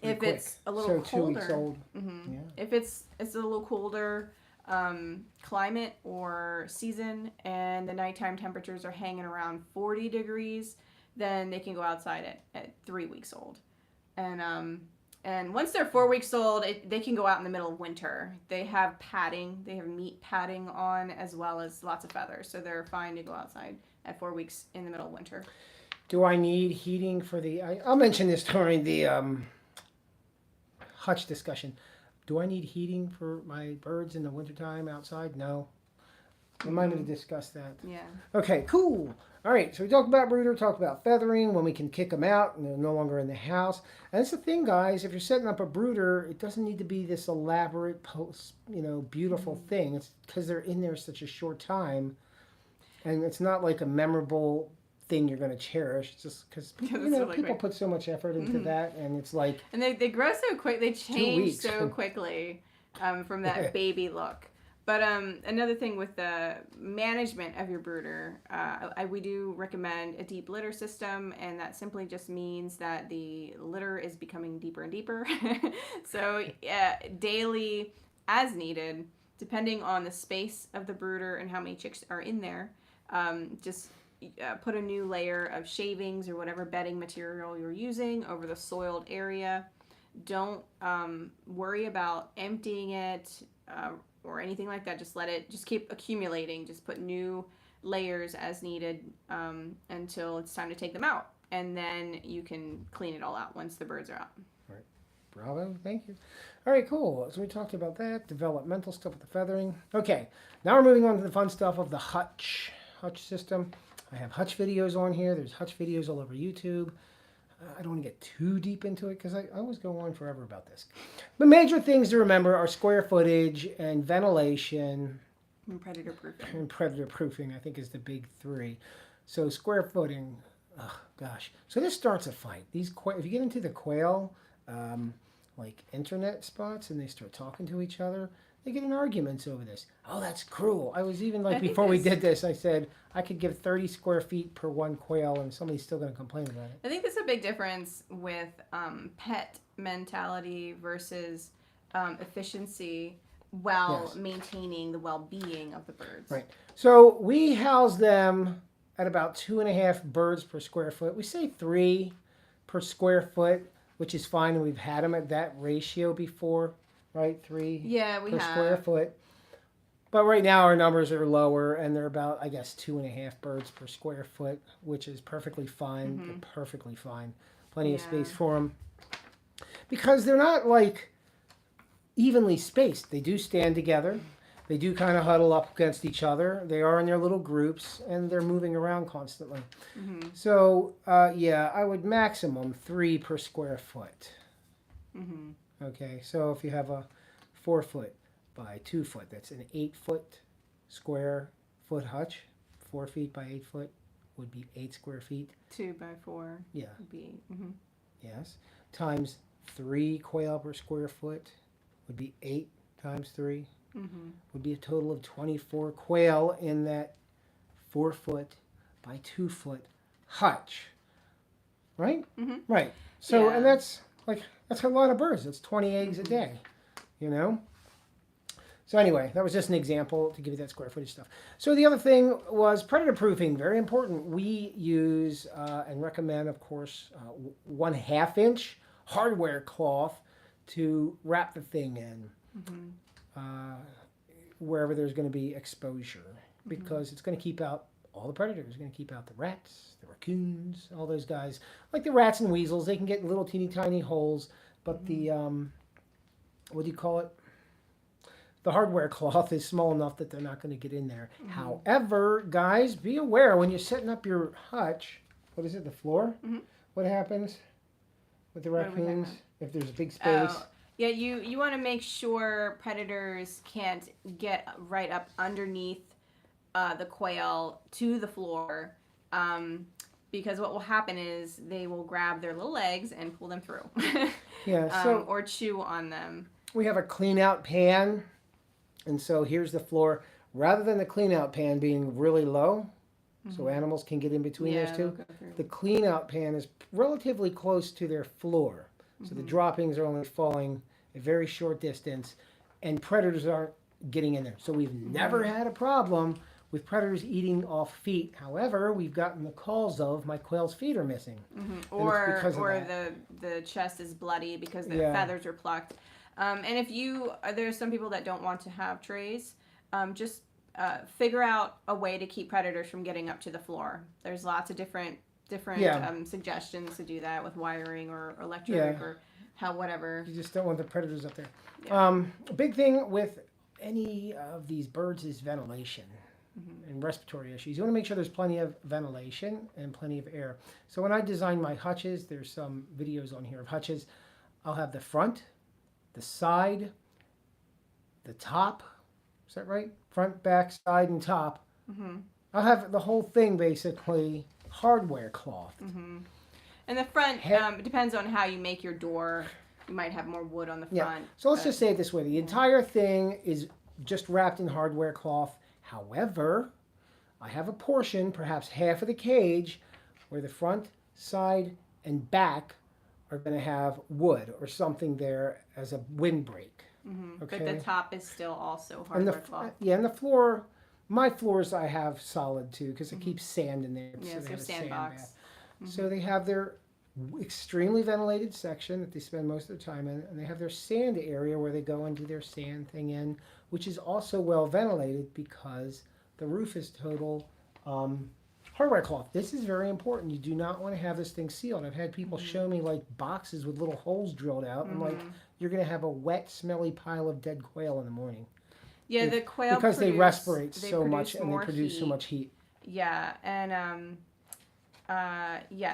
If it's a little colder, 2 weeks old. Yeah. If it's a little colder climate or season, and the nighttime temperatures are hanging around 40 degrees, then they can go outside at 3 weeks old. And once they're 4 weeks old, they can go out in the middle of winter. They have padding. They have meat padding on, as well as lots of feathers. So they're fine to go outside at 4 weeks in the middle of winter. Do I need heating for I'll mention this during the Hutch discussion. Do I need heating for my birds in the wintertime outside? No. Remind me to discuss that. Yeah. Okay, cool. All right, so we talked about brooder, talked about feathering, when we can kick them out and they're no longer in the house. And that's the thing, guys. If you're setting up a brooder, it doesn't need to be this elaborate, beautiful thing. It's because they're in there such a short time, and it's not like a memorable thing you're going to cherish. It's just because people put so much effort into that, and it's like... And they grow so quick. They change so quickly from that baby look. But another thing with the management of your brooder, we do recommend a deep litter system, and that simply just means that the litter is becoming deeper and deeper. So daily, as needed, depending on the space of the brooder and how many chicks are in there, just put a new layer of shavings or whatever bedding material you're using over the soiled area. Don't worry about emptying it or anything like that. Just keep accumulating. Just put new layers as needed until it's time to take them out. And then you can clean it all out once the birds are out. All right. Bravo. Thank you. All right, cool. So we talked about that, developmental stuff with the feathering. Okay, now we're moving on to the fun stuff of the Hutch system. I have Hutch videos on here. There's Hutch videos all over YouTube. I don't want to get too deep into it because I always go on forever about this. The major things to remember are square footage and ventilation. And predator proofing. And predator proofing, I think, is the big three. So square footing, oh gosh. So this starts a fight. If you get into the quail, internet spots, and they start talking to each other, they get in arguments over this. Oh, that's cruel. I was even before we did this, I said I could give 30 square feet per one quail, and somebody's still going to complain about it. I think there's a big difference with pet mentality versus efficiency while maintaining the well-being of the birds. Right. So we house them at about 2.5 birds per square foot. We say 3 per square foot, which is fine, and we've had them at that ratio before, right? 3 per square foot. But right now our numbers are lower, and they're about, I guess, 2.5 birds per square foot, which is perfectly fine. They're perfectly fine. Plenty of space for them. Because they're not like evenly spaced. They do stand together. They do kind of huddle up against each other. They are in their little groups, and they're moving around constantly. So, yeah, I would maximum 3 per square foot. Okay, so if you have a 4 foot by 2 foot, that's an 8 foot square foot hutch. 4 feet by 8 foot would be 8 square feet. 2 by 4 would be, yes. Times 3 quail per square foot would be 8 times 3. Would be a total of 24 quail in that 4 foot by 2 foot hutch. Right? Right. So, and that's a lot of birds. That's 20 eggs a day, you know? So anyway, that was just an example to give you that square footage stuff. So the other thing was predator proofing, very important. We use and recommend, of course, 1/2 inch hardware cloth to wrap the thing in wherever there's going to be exposure, because it's going to keep out all the predators. It's going to keep out the rats, the raccoons, all those guys. Like the rats and weasels, they can get little teeny tiny holes, but the, what do you call it? The hardware cloth is small enough that they're not going to get in there. However, guys, be aware when you're setting up your hutch, what is it, the floor? What happens with the raccoons if there's a big space? Yeah, you want to make sure predators can't get right up underneath the quail to the floor, because what will happen is they will grab their little legs and pull them through. Or chew on them. We have a clean out pan, and so here's the floor. Rather than the clean out pan being really low, so animals can get in between those two, the clean out pan is relatively close to their floor. So the droppings are only falling a very short distance, and predators aren't getting in there. So we've never had a problem with predators eating off feet. However, we've gotten the calls of my quail's feet are missing. Or the chest is bloody because the feathers are plucked. And if there's some people that don't want to have trays, just figure out a way to keep predators from getting up to the floor. There's lots of different suggestions to do that with wiring or electric or whatever. You just don't want the predators up there. A big thing with any of these birds is ventilation and respiratory issues. You want to make sure there's plenty of ventilation and plenty of air. So when I design my hutches, there's some videos on here of hutches. I'll have the front, the side, the top. Is that right? Front, back, side, and top. I'll have the whole thing basically hardware cloth. And the front depends on how you make your door. You might have more wood on the front. So let's just say it this way. The entire thing is just wrapped in hardware cloth. However, I have a portion, perhaps half of the cage, where the front, side, and back are going to have wood or something there as a windbreak. Okay? But the top is still also hardware cloth. Yeah, and the floor, my floors I have solid too, because it keeps sand in there. Yeah, so they have a sandbox. So they have their extremely ventilated section that they spend most of their time in, and they have their sand area where they go and do their sand thing in, which is also well ventilated because the roof is total hardware cloth. This is very important. You do not want to have this thing sealed. I've had people show me like boxes with little holes drilled out, and like you're going to have a wet, smelly pile of dead quail in the morning. Yeah, the quail because they respirate so much and they produce heat. So much heat. Yeah, and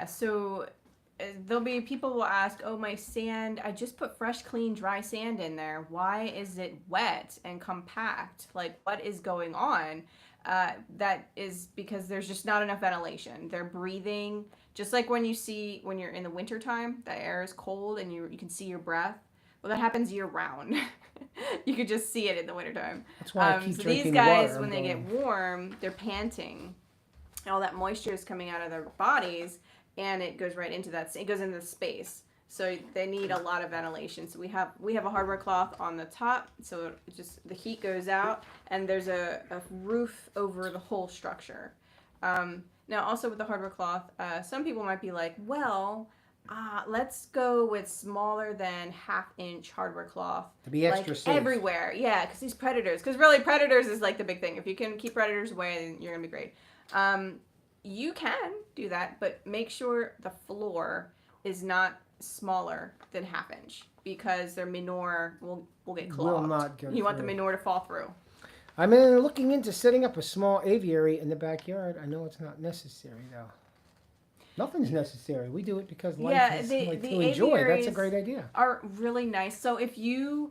so there'll be people will ask, oh, my sand, I just put fresh, clean, dry sand in there. Why is it wet and compact? Like, what is going on? That is because there's just not enough ventilation. They're breathing, just like when you're in the wintertime, the air is cold and you can see your breath. Well, that happens year round. You could just see it in the wintertime. That's why I keep so drinking these guys, water. when they get warm, they're panting. All that moisture is coming out of their bodies, and it goes right into it goes into the space. So they need a lot of ventilation. So we have a hardware cloth on the top, so it just the heat goes out, and there's a roof over the whole structure. Now, also with the hardware cloth, some people might be like, well, let's go with smaller than ½ inch hardware cloth. To be extra like safe. everywhere. Yeah, because these predators. Because really, predators is like the big thing. If you can keep predators away, then you're going to be great. You can do that, but make sure the floor is not smaller than ½ inch because their manure will get clogged. Will not go You want the through. manure to fall through. I'm looking into setting up a small aviary in the backyard. I know it's not necessary though. Nothing's necessary. We do it because life is the to enjoy. That's a aviaries great idea. are really nice. So if your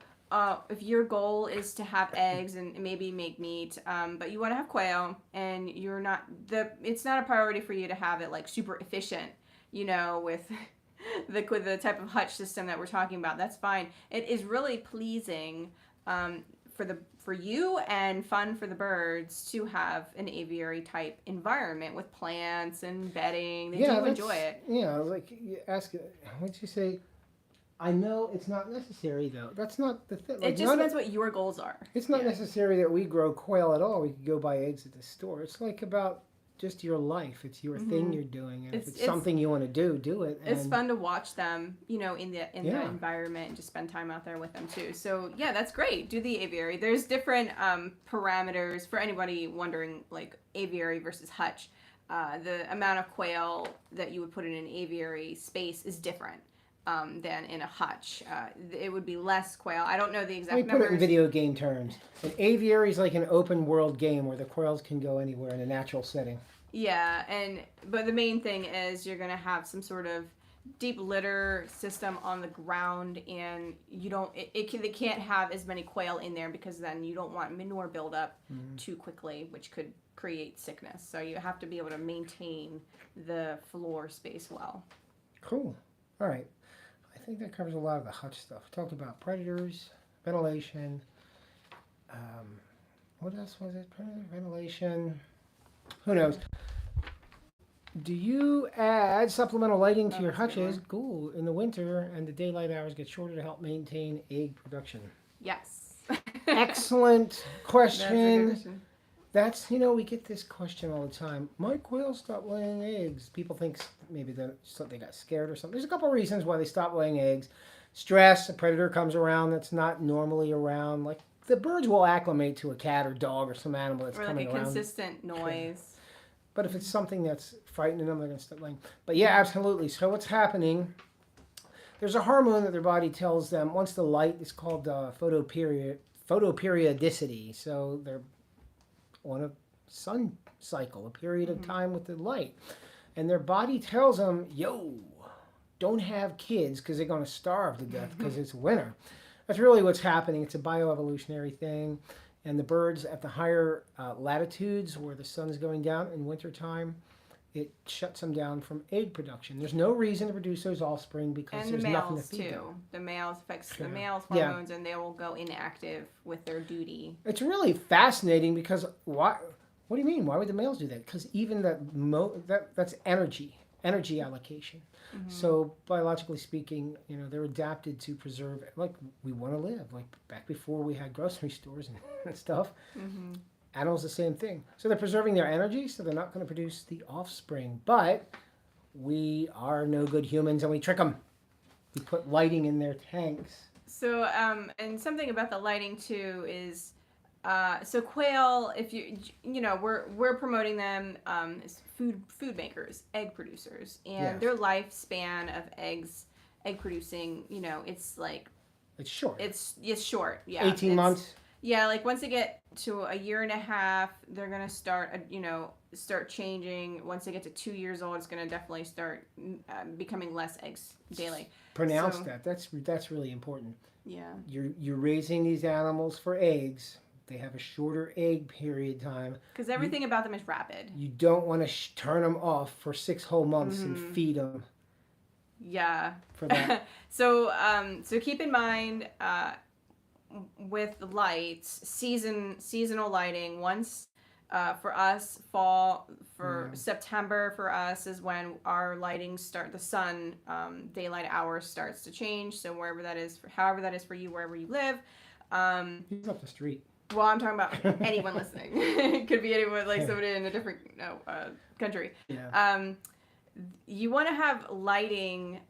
goal is to have eggs and maybe make meat, but you want to have quail and you're not it's not a priority for you to have it like super efficient, with the type of hutch system that we're talking about. That's fine. It is really pleasing for you and fun for the birds to have an aviary type environment with plants and bedding. They do enjoy it. Yeah, like you ask, what'd you say? I know it's not necessary though. That's not the thing. Like, It just depends what your goals are. It's not necessary that we grow quail at all. We could go buy eggs at the store. It's like about just your life. It's your thing you're doing, and if it's something you want to do it. And it's fun to watch them, in the environment, and just spend time out there with them too. So yeah, that's great. Do the aviary. There's different parameters for anybody wondering, like aviary versus hutch. The amount of quail that you would put in an aviary space is different than in a hutch. It would be less quail. I don't know the exact numbers. Let me put it in video game terms. An aviary is like an open world game where the quails can go anywhere in a natural setting. Yeah, but the main thing is you're gonna have some sort of deep litter system on the ground, and they can't have as many quail in there because then you don't want manure buildup too quickly, which could create sickness. So you have to be able to maintain the floor space well. Cool. All right. I think that covers a lot of the hutch stuff. We talked about predators, ventilation. What else was it? Predator, ventilation. Who knows? Do you add supplemental lighting to your hutches? Cool. In the winter, and the daylight hours get shorter to help maintain egg production. Yes. Excellent question. That's a good question. That's, we get this question all the time. My quail stopped laying eggs. People think maybe they got scared or something. There's a couple of reasons why they stop laying eggs. Stress, a predator comes around that's not normally around. Like the birds will acclimate to a cat or dog or some animal that's coming around. Or like a consistent noise. But if it's something that's frightening them, they're going to stop laying. But yeah, absolutely. So what's happening, there's a hormone that their body tells them once the light is called photoperiodicity. So they're on a sun cycle, a period of time with the light. And their body tells them, yo, don't have kids because they're going to starve to death because it's winter. That's really what's happening. It's a bioevolutionary thing. And the birds at the higher latitudes where the sun's going down in wintertime, it shuts them down from egg production. There's no reason to produce those offspring because there's nothing to feed them. The males affects the males' hormones, and they will go inactive with their duty. It's really fascinating because why? What do you mean? Why would the males do that? Because even that's energy allocation. So biologically speaking, they're adapted to preserve, like we want to live, like back before we had grocery stores and stuff. Animals the same thing. So they're preserving their energy, so they're not going to produce the offspring. But we are no good humans, and we trick them. We put lighting in their tanks. So and something about the lighting too is. So quail, if we're promoting them as food makers, egg producers, and their lifespan of egg producing, it's like it's short. It's short, yeah. 18 months. Yeah, like once they get to a year and a half, they're gonna start changing. Once they get to 2 years old, it's gonna definitely start becoming less eggs daily. Pronounce that. That's really important. Yeah. You're raising these animals for eggs. They have a shorter egg period time. Because everything about them is rapid. You don't want to turn them off for 6 whole months and feed them. Yeah. For that. So keep in mind with lights, seasonal lighting. Once for us, fall for September for us is when our lighting start. The sun daylight hours starts to change. So however that is for you, wherever you live. He's up the street. Well, I'm talking about anyone listening. It could be anyone, like somebody in a different country. Yeah. You want to have lighting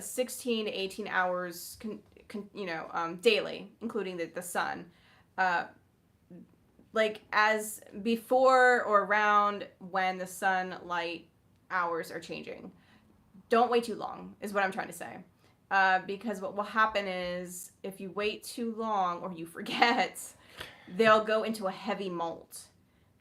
16 to 18 hours, daily, including the sun. Like as before or around when the sunlight hours are changing. Don't wait too long, is what I'm trying to say. Because what will happen is if you wait too long or you forget, they'll go into a heavy molt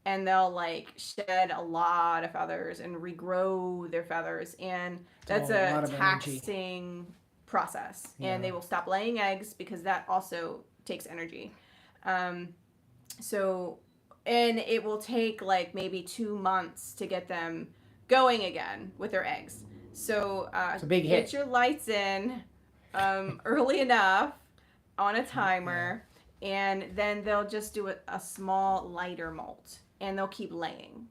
and they'll like shed a lot of feathers and regrow their feathers, and that's a taxing process. Yeah. And they will stop laying eggs because that also takes energy. And it will take like maybe 2 months to get them going again with their eggs. So it's a big hit. Get your lights in early enough on a timer, and then they'll just do a small lighter molt, and they'll keep laying.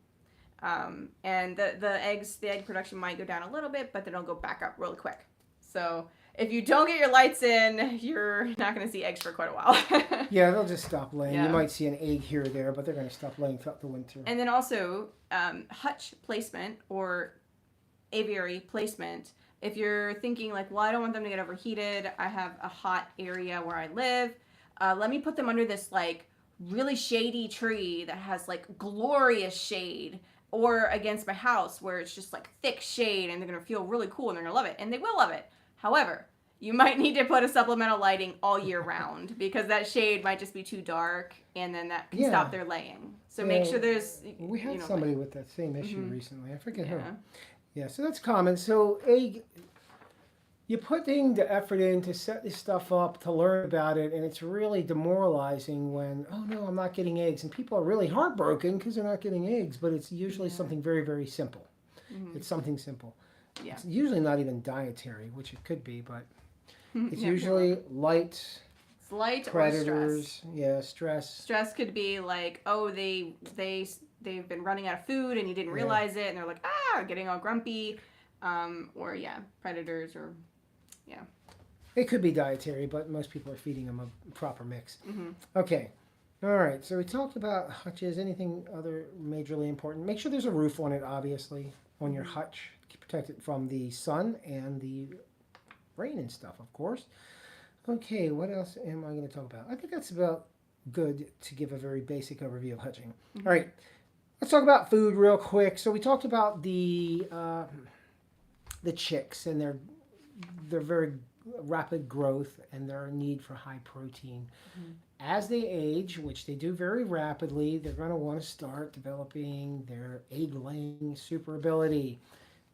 And the egg production might go down a little bit, but then it'll go back up really quick. So if you don't get your lights in, you're not going to see eggs for quite a while. Yeah, they'll just stop laying. Yeah. You might see an egg here or there, but they're going to stop laying throughout the winter. And then also hutch placement or aviary placement. If you're thinking like, well, I don't want them to get overheated, I have a hot area where I live, let me put them under this like really shady tree that has like glorious shade, or against my house where it's just like thick shade and they're going to feel really cool and they're going to love it, and they will love it. However, you might need to put a supplemental lighting all year round because that shade might just be too dark, and then that can stop their laying. So make sure there's... We had somebody with that same issue recently. I forget who. Yeah, so that's common. So you're putting the effort in to set this stuff up, to learn about it, and it's really demoralizing when, oh no, I'm not getting eggs. And people are really heartbroken because they're not getting eggs, but it's usually something very, very simple. It's something simple. Yeah. It's usually not even dietary, which it could be, but it's usually light. It's light predators, or stress. Yeah, stress. Stress could be like, oh, they've been running out of food and you didn't realize it, and they're like, getting all grumpy, or predators, or It could be dietary, but most people are feeding them a proper mix. Okay. All right. So we talked about hutches. Anything other majorly important? Make sure there's a roof on it, obviously, on your hutch. Protect it from the sun and the rain and stuff, of course. Okay, what else am I going to talk about? I think that's about good to give a very basic overview of hutching. All right, let's talk about food real quick. So we talked about the chicks and their very rapid growth and their need for high protein. As they age, which they do very rapidly, they're going to want to start developing their egg-laying super ability.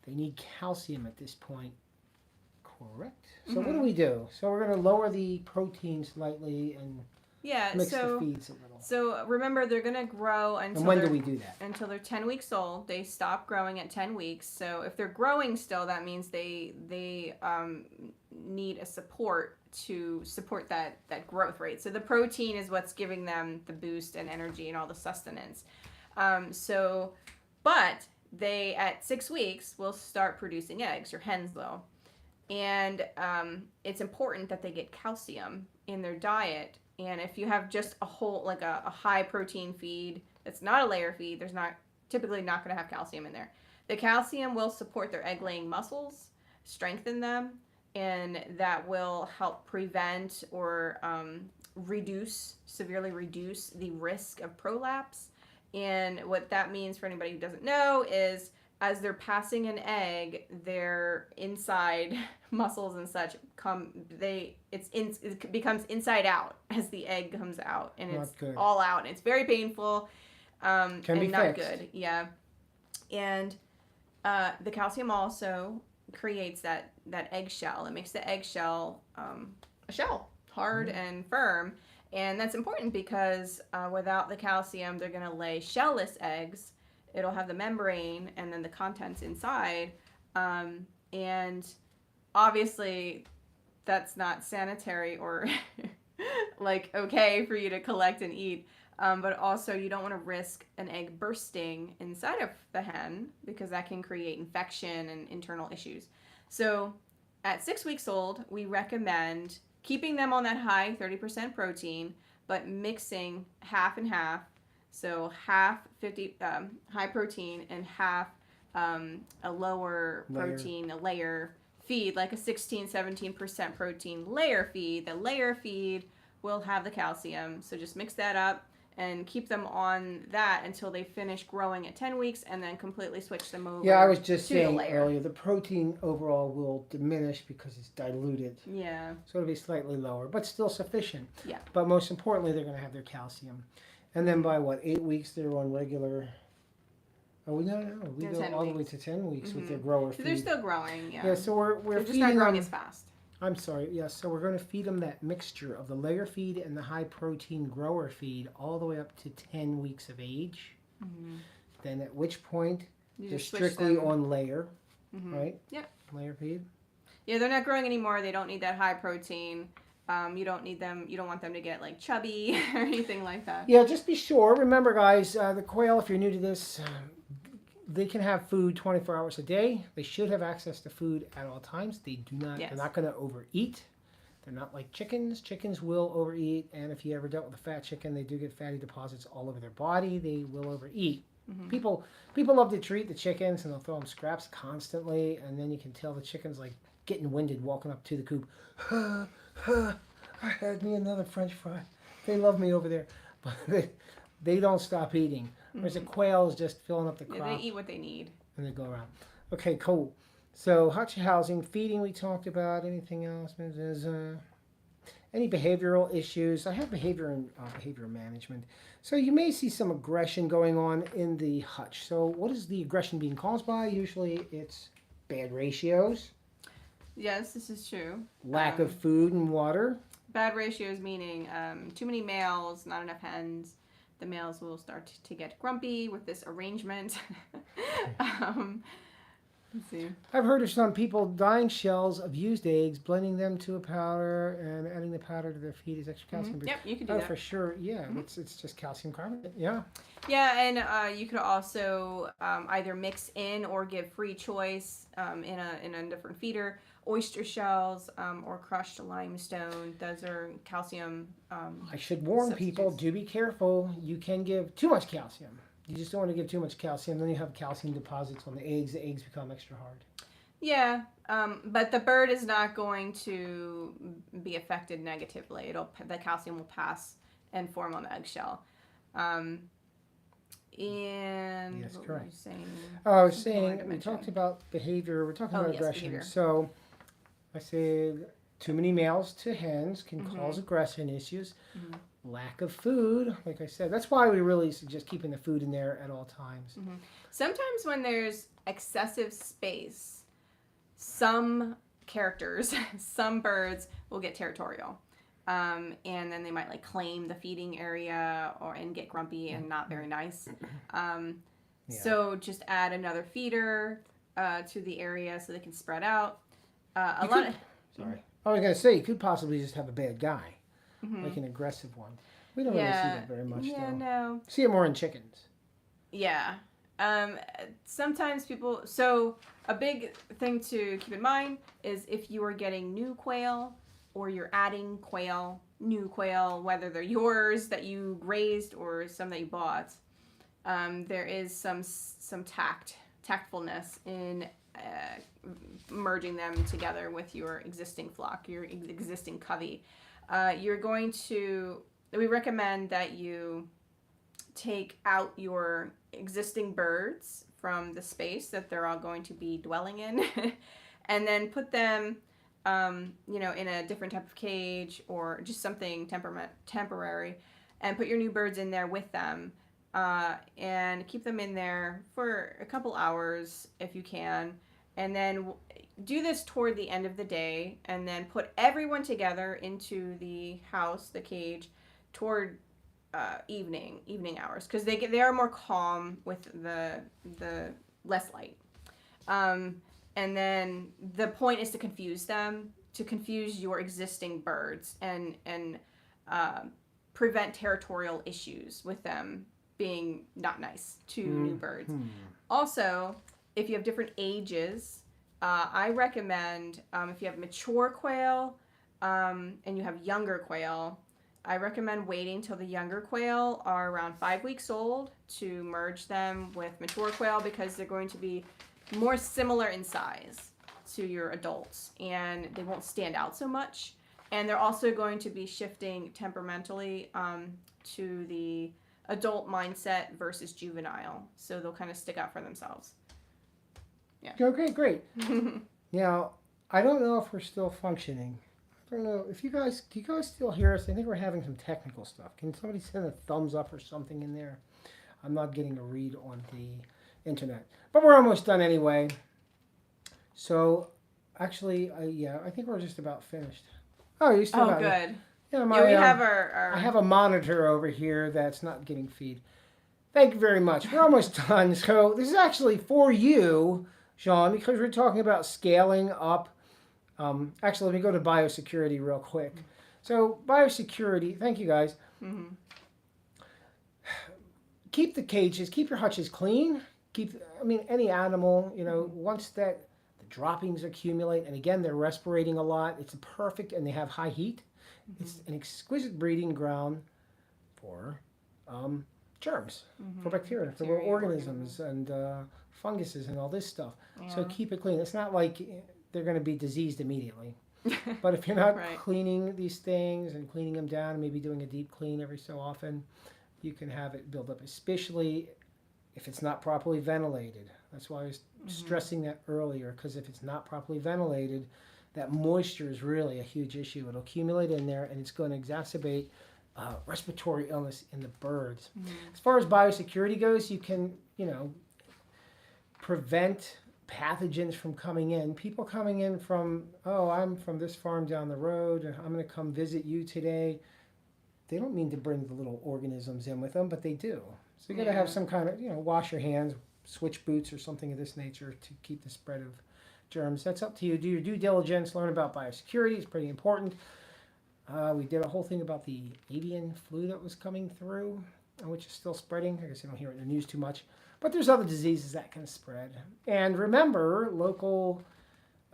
They need calcium at this point, correct? So what do we do? So we're going to lower the protein slightly and mix the feeds a little. So remember, they're going to grow until... And when do we do that? Until they're 10 weeks old. They stop growing at 10 weeks. So if they're growing still, that means they need a support to support that growth rate. So the protein is what's giving them the boost and energy and all the sustenance. But they, at 6 weeks, will start producing eggs, your hens will. And it's important that they get calcium in their diet. And if you have just a whole, like a high protein feed that's not a layer feed, there's typically not going to have calcium in there. The calcium will support their egg laying muscles, strengthen them, and that will help prevent or severely reduce the risk of prolapse. And what that means for anybody who doesn't know is as they're passing an egg, their inside muscles and such it becomes inside out as the egg comes out, and it's all out, and it's very painful. Can be not fixed. Good. Yeah. And the calcium also creates that eggshell. It makes the eggshell a shell, hard and firm. And that's important because without the calcium, they're going to lay shellless eggs. It'll have the membrane and then the contents inside. And obviously, that's not sanitary or like okay for you to collect and eat. But also, you don't want to risk an egg bursting inside of the hen because that can create infection and internal issues. So at 6 weeks old, we recommend keeping them on that high 30% protein, but mixing half and half. So half 50 high protein and half a lower protein, a layer feed, like a 16-17% protein layer feed. The layer feed will have the calcium. So just mix that up and keep them on that until they finish growing at 10 weeks, and then completely switch them over. Yeah, I was just saying earlier, the protein overall will diminish because it's diluted. Yeah. So it'll be slightly lower, but still sufficient. Yeah. But most importantly, they're going to have their calcium. And then by 8 weeks, they're on regular. Oh, no. We go all the way to 10 weeks with their grower feed. So they're still growing, yeah. Yeah, so we're they're feeding just not growing them. as fast. I'm sorry, yes. So we're going to feed them that mixture of the layer feed and the high protein grower feed all the way up to 10 weeks of age. Mm-hmm. Then at which point they're strictly on layer, right? Yep. Layer feed. Yeah, they're not growing anymore. They don't need that high protein. You don't need them. You don't want them to get like chubby or anything like that. Yeah, just be sure. Remember, guys, the quail, if you're new to this, they can have food 24 hours a day. They should have access to food at all times. They do not. Yes. They're not going to overeat. They're not like chickens. Chickens will overeat, and if you ever dealt with a fat chicken, they do get fatty deposits all over their body. They will overeat. Mm-hmm. People love to treat the chickens, and they'll throw them scraps constantly, and then you can tell the chicken's like getting winded walking up to the coop. I had me another French fry. They love me over there, but they don't stop eating. Whereas a quail is just filling up the crop. Yeah, they eat what they need. And they go around. Okay, cool. So hutch housing, feeding we talked about. Anything else? Any behavioral issues? I have behavior and behavior management. So you may see some aggression going on in the hutch. So what is the aggression being caused by? Usually it's bad ratios. Yes, this is true. Lack of food and water. Bad ratios meaning too many males, not enough hens. The males will start to get grumpy with this arrangement. Let's see. I've heard of some people dyeing shells of used eggs, blending them to a powder, and adding the powder to their feed as extra calcium. Yep, you can do that. For sure. Yeah, it's just calcium carbonate. Yeah. Yeah, and you could also either mix in or give free choice in a different feeder. Oyster shells or crushed limestone. Those are calcium. I should warn people, do be careful. You can give too much calcium. You just don't want to give too much calcium. Then you have calcium deposits on the eggs. The eggs become extra hard. Yeah, but the bird is not going to be affected negatively. The calcium will pass and form on the eggshell. And yes, what correct. were you saying? I was saying we talked about behavior. We're talking about aggression. Behavior. So I said too many males to hens can cause aggression issues. Lack of food, like I said. That's why we really suggest keeping the food in there at all times. Sometimes when there's excessive space, some characters, some birds will get territorial. And then they might like claim the feeding area and get grumpy and not very nice. So just add another feeder to the area so they can spread out. Sorry. I was going to say, you could possibly just have a bad guy, like an aggressive one. We don't really see that very much, though. No. See it more in chickens. Yeah. Sometimes people... So a big thing to keep in mind is if you are getting new quail or you're adding new quail, whether they're yours that you raised or some that you bought, there is some tactfulness in merging them together with your existing flock, your existing covey. We recommend that you take out your existing birds from the space that they're all going to be dwelling in and then put them in a different type of cage or just something temporary, and put your new birds in there with them and keep them in there for a couple hours if you can. And then do this toward the end of the day, and then put everyone together into the house, the cage, toward evening hours, because they are more calm with the less light. And then the point is to confuse them, to confuse your existing birds, and prevent territorial issues with them being not nice to new birds. Also, if you have different ages, I recommend if you have mature quail and you have younger quail, I recommend waiting till the younger quail are around 5 weeks old to merge them with mature quail, because they're going to be more similar in size to your adults, and they won't stand out so much. And they're also going to be shifting temperamentally to the adult mindset versus juvenile, so they'll kind of stick out for themselves. Yeah. Okay, great. Now, I don't know if we're still functioning. I don't know if do you guys still hear us? I think we're having some technical stuff. Can somebody send a thumbs up or something in there? I'm not getting a read on the internet, but we're almost done anyway. So, actually, I think we're just about finished. Oh, you still got good. it. Yeah, We have our... I have a monitor over here that's not getting feed. Thank you very much. We're almost done. So this is actually for you, Sean, because we're talking about scaling up. Actually, let me go to biosecurity real quick. So biosecurity, thank you guys. Mm-hmm. Keep the cages, keep your hutches clean. Any animal, once that the droppings accumulate, and again, they're respirating a lot, it's perfect, and they have high heat. Mm-hmm. It's an exquisite breeding ground for germs, for bacteria, for organisms, and funguses, and all this stuff. Yeah. So keep it clean. It's not like they're going to be diseased immediately. But if you're not cleaning these things and cleaning them down, and maybe doing a deep clean every so often, you can have it build up, especially if it's not properly ventilated. That's why I was stressing that earlier, because if it's not properly ventilated, that moisture is really a huge issue. It'll accumulate in there, and it's going to exacerbate respiratory illness in the birds. As far as biosecurity goes, you can, prevent pathogens from coming in. People coming in from, I'm from this farm down the road, and I'm going to come visit you today. They don't mean to bring the little organisms in with them, but they do. So you got to have some kind of, wash your hands, switch boots or something of this nature to keep the spread of germs. That's up to you. Do your due diligence, learn about biosecurity. It's pretty important. We did a whole thing about the avian flu that was coming through, which is still spreading. I guess you don't hear it in the news too much. But there's other diseases that can spread. And remember, local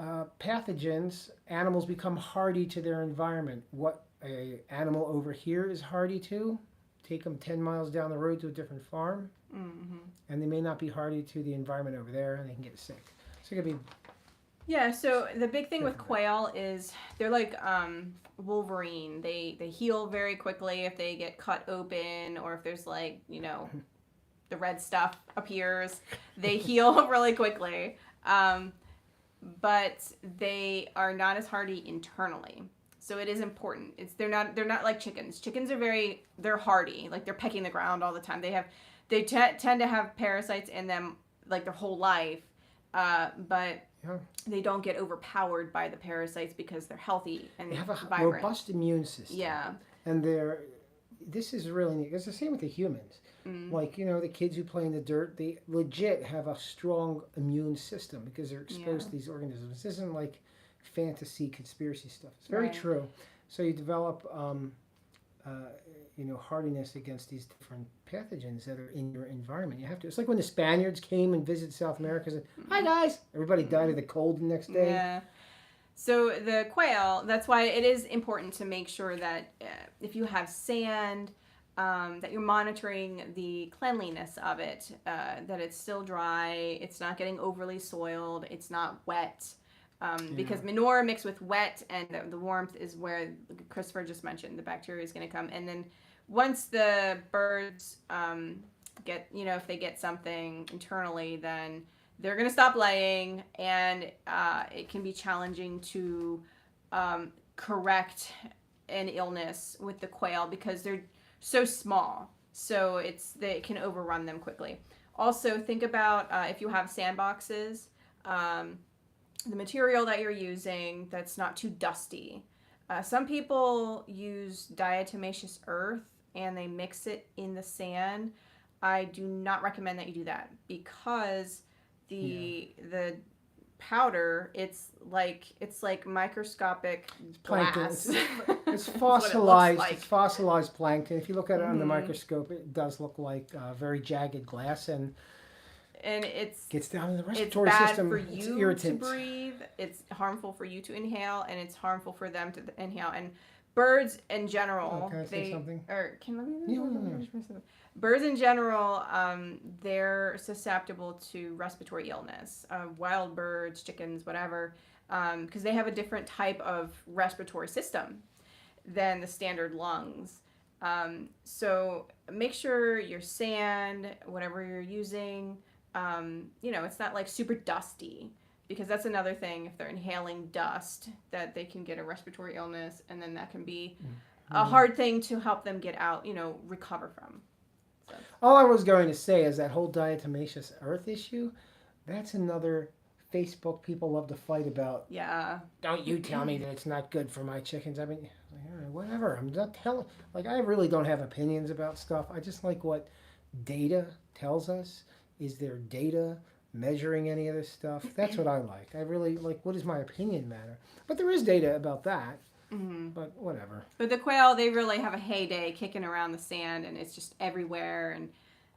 pathogens, animals become hardy to their environment. What an animal over here is hardy to, take them 10 miles down the road to a different farm, and they may not be hardy to the environment over there, and they can get sick. So it could be... Yeah, so the big thing with quail is they're like Wolverine. They heal very quickly if they get cut open, or if there's the red stuff appears. They heal really quickly. But they are not as hardy internally. So it is important. They're not like chickens. Chickens are they're hardy. Like they're pecking the ground all the time. They tend to have parasites in them like their whole life. But they don't get overpowered by the parasites because they're healthy and they have a vibrant. Robust immune system. Yeah. And this is really neat. It's the same with the humans. Like, the kids who play in the dirt, they legit have a strong immune system because they're exposed to these organisms. This isn't like fantasy conspiracy stuff. It's very true. So you develop, hardiness against these different pathogens that are in your environment. You have to. It's like when the Spaniards came and visited South America. Said, "Hi guys!" Everybody died of the cold the next day. Yeah. So the quail. That's why it is important to make sure that if you have sand, that you're monitoring the cleanliness of it. That it's still dry. It's not getting overly soiled. It's not wet. Because manure mixed with wet and the warmth is where Christopher just mentioned the bacteria is going to come. And then once the birds get, if they get something internally, then they're going to stop laying, and it can be challenging to correct an illness with the quail because they're so small. So they can overrun them quickly. Also, think about if you have sandboxes, the material that you're using that's not too dusty. Some people use diatomaceous earth and they mix it in the sand. I do not recommend that you do that because the powder, it's like microscopic glass. It's fossilized. Like. It's fossilized plankton. If you look at it under the microscope, it does look like very jagged glass, and it gets down in the respiratory system. It's bad for you to breathe. It's harmful for you to inhale, and it's harmful for them to inhale. And birds in general, can I say something? Or can let me? Yeah. Birds in general, they're susceptible to respiratory illness. Wild birds, chickens, whatever, because they have a different type of respiratory system than the standard lungs. So make sure your sand, whatever you're using, it's not like super dusty, because that's another thing. If they're inhaling dust, that they can get a respiratory illness, and then that can be a hard thing to help them get out, recover from. So. All I was going to say is that whole diatomaceous earth issue, that's another Facebook people love to fight about. Yeah. Don't you tell me that it's not good for my chickens. I mean, whatever. I'm not telling. Like, I really don't have opinions about stuff. I just like what data tells us. Is there data measuring any of this stuff? That's what I like. I really like, what does my opinion matter? But there is data about that. Mm-hmm. But whatever. But the quail, they really have a heyday kicking around the sand, and it's just everywhere. And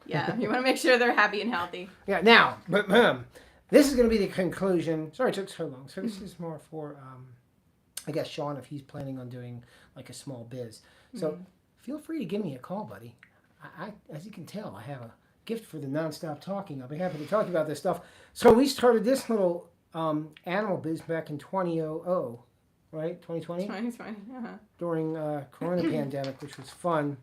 yeah, you want to make sure they're happy and healthy. Yeah. Now, but this is going to be the conclusion. Sorry it took so long. So this is more for, I guess, Sean, if he's planning on doing like a small biz. So feel free to give me a call, buddy. I as you can tell, I have a gift for the nonstop talking. I'll be happy to talk about this stuff. So we started this little animal biz back in 2000, right? 2020? 2020, during Corona pandemic, which was fun.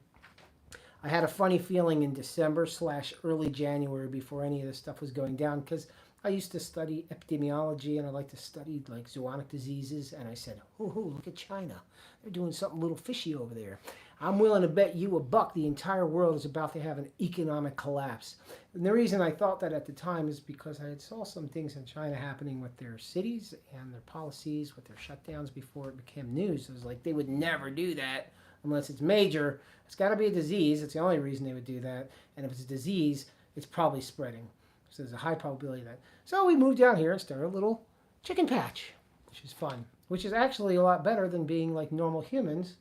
I had a funny feeling in December/early January before any of this stuff was going down, because I used to study epidemiology, and I like to study like zoonotic diseases, and I said, oh, look at China. They're doing something a little fishy over there. I'm willing to bet you $1 the entire world is about to have an economic collapse. And the reason I thought that at the time is because I had saw some things in China happening with their cities and their policies, with their shutdowns before it became news. It was like they would never do that unless it's major. It's got to be a disease. It's the only reason they would do that. And if it's a disease, it's probably spreading. So there's a high probability of that. So we moved down here and started a little chicken patch, which is fun, which is actually a lot better than being like normal humans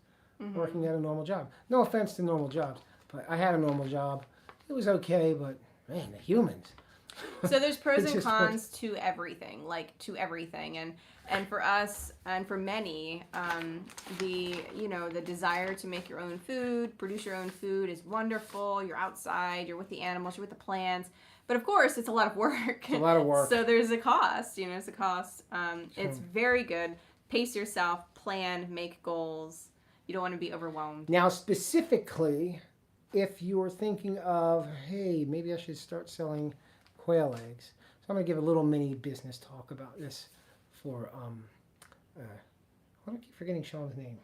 working at a normal job. No offense to normal jobs, but I had a normal job. It was okay, but man, the humans. So there's pros and cons to everything, and for us and for many, the desire to make your own food, produce your own food is wonderful. You're outside, you're with the animals, you're with the plants. But of course, it's a lot of work. It's a lot of work. So there's a cost. It's a cost. It's very good. Pace yourself, plan, make goals. You don't want to be overwhelmed. Now, specifically, if you're thinking of, hey, maybe I should start selling quail eggs. So I'm going to give a little mini business talk about this for, why do I keep forgetting Sean's name?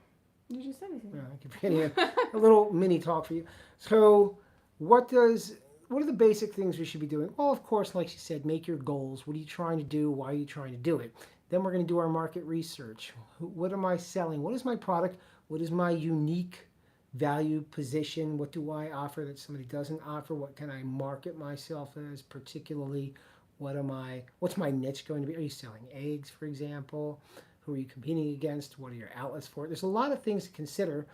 You just said his name. No, I keep forgetting it. A little mini talk for you. So what are the basic things we should be doing? Well, of course, like she said, make your goals. What are you trying to do? Why are you trying to do it? Then we're going to do our market research. What am I selling? What is my product? What is my unique value position? What do I offer that somebody doesn't offer? What can I market myself as particularly? What's my niche going to be? Are you selling eggs, for example? Who are you competing against? What are your outlets for it? There's a lot of things to consider,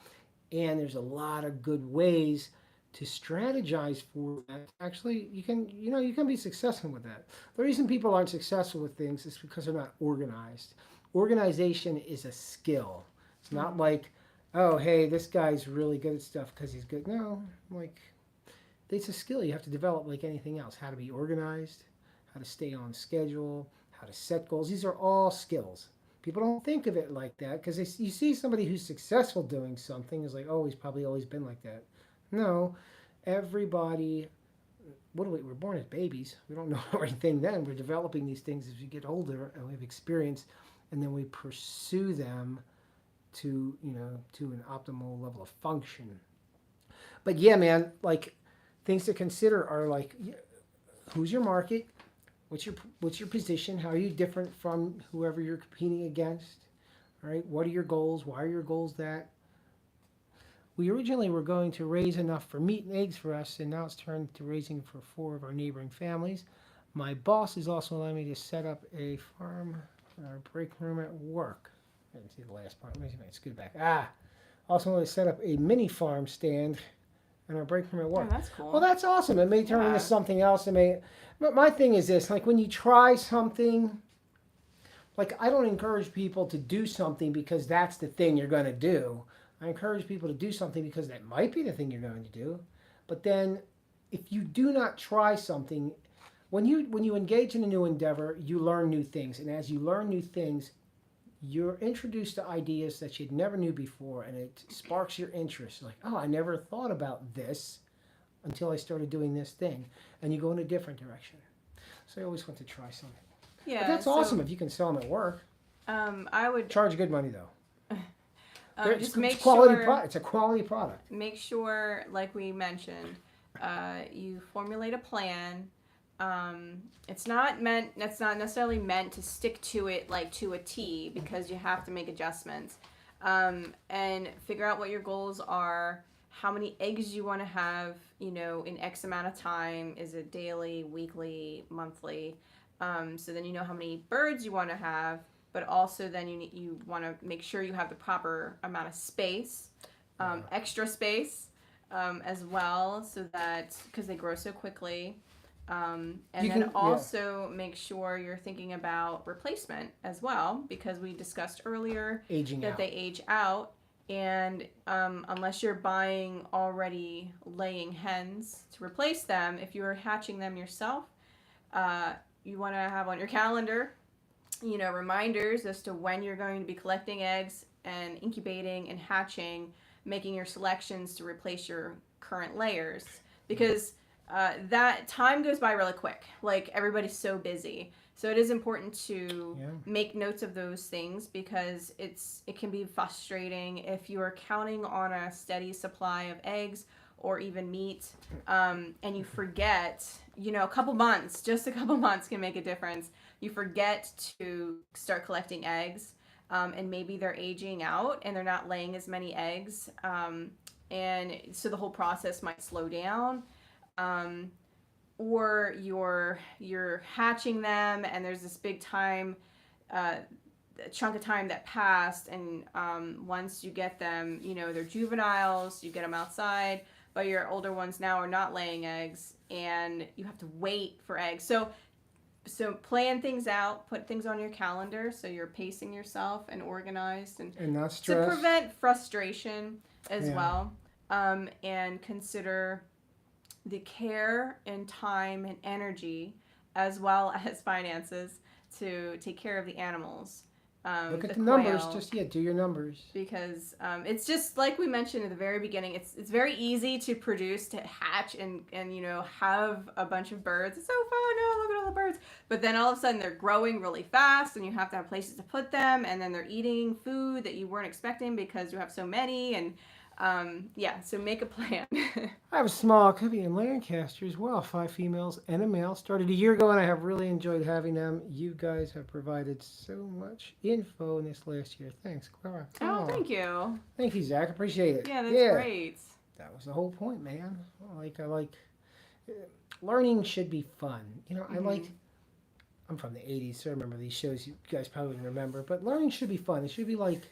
and there's a lot of good ways to strategize for that. Actually, you can be successful with that. The reason people aren't successful with things is because they're not organized. Organization is a skill. It's not like, oh, hey, this guy's really good at stuff because he's good. No, it's a skill you have to develop like anything else. How to be organized, how to stay on schedule, how to set goals. These are all skills. People don't think of it like that because you see somebody who's successful doing something is like, oh, he's probably always been like that. No, everybody, we're born as babies. We don't know everything then. We're developing these things as we get older and we have experience, and then we pursue them to an optimal level of function. But yeah, man, like things to consider are like, who's your market? What's your position? How are you different from whoever you're competing against? All right, what are your goals? Why are your goals that? We originally were going to raise enough for meat and eggs for us, and now it's turned to raising for 4 of our neighboring families. My boss is also allowing me to set up a farm in our break room at work. I didn't see the last part. Let's scoot back. Also want to set up a mini farm stand in our break room at work. Oh, that's cool. Well, that's awesome. It may turn into something else. But my thing is this, like when you try something, like I don't encourage people to do something because that's the thing you're going to do. I encourage people to do something because that might be the thing you're going to do. But then if you do not try something, when you engage in a new endeavor, you learn new things. And as you learn new things, you're introduced to ideas that you never knew before, and it sparks your interest. Like, oh, I never thought about this until I started doing this thing. And you go in a different direction. So I always want to try something. Yeah, but that's awesome if you can sell them at work. I would charge good money though. just make It's a quality product. Make sure, like we mentioned, you formulate a plan. It's not necessarily meant to stick to it like to a T, because you have to make adjustments. And figure out what your goals are, how many eggs you want to have, in X amount of time. Is it daily, weekly, monthly? So then you know how many birds you want to have, but also then you want to make sure you have the proper amount of space, extra space as well, so that, because they grow so quickly. And then also make sure you're thinking about replacement as well, because we discussed earlier that they age out. And unless you're buying already laying hens to replace them, if you're hatching them yourself, you want to have on your calendar, reminders as to when you're going to be collecting eggs and incubating and hatching, making your selections to replace your current layers, because that time goes by really quick. Like, everybody's so busy. So it is important to make notes of those things, because it can be frustrating if you are counting on a steady supply of eggs or even meat, and you forget, a couple months can make a difference. You forget to start collecting eggs, and maybe they're aging out and they're not laying as many eggs, and so the whole process might slow down. Or you're hatching them and there's this big time, chunk of time that passed, and once you get them, they're juveniles, you get them outside, but your older ones now are not laying eggs, and you have to wait for eggs. So plan things out, put things on your calendar so you're pacing yourself and organized, and not stressed, to prevent frustration as well, and consider the care and time and energy, as well as finances, to take care of the animals. Look at the numbers. Do your numbers. Because it's just like we mentioned at the very beginning. It's very easy to produce, to hatch, and have a bunch of birds. It's so fun. Oh, look at all the birds. But then all of a sudden they're growing really fast, and you have to have places to put them, and then they're eating food that you weren't expecting because you have so many. And so make a plan. I have a small cubby in Lancaster as well, 5 females and a male. Started a year ago, and I have really enjoyed having them. You guys have provided so much info in this last year. Thanks, Clara. Oh, thank you. Thank you, Zach. Appreciate it. Yeah, that's great. That was the whole point, man. I like learning should be fun. I'm from the 80s, so I remember these shows you guys probably remember, but learning should be fun. It should be like,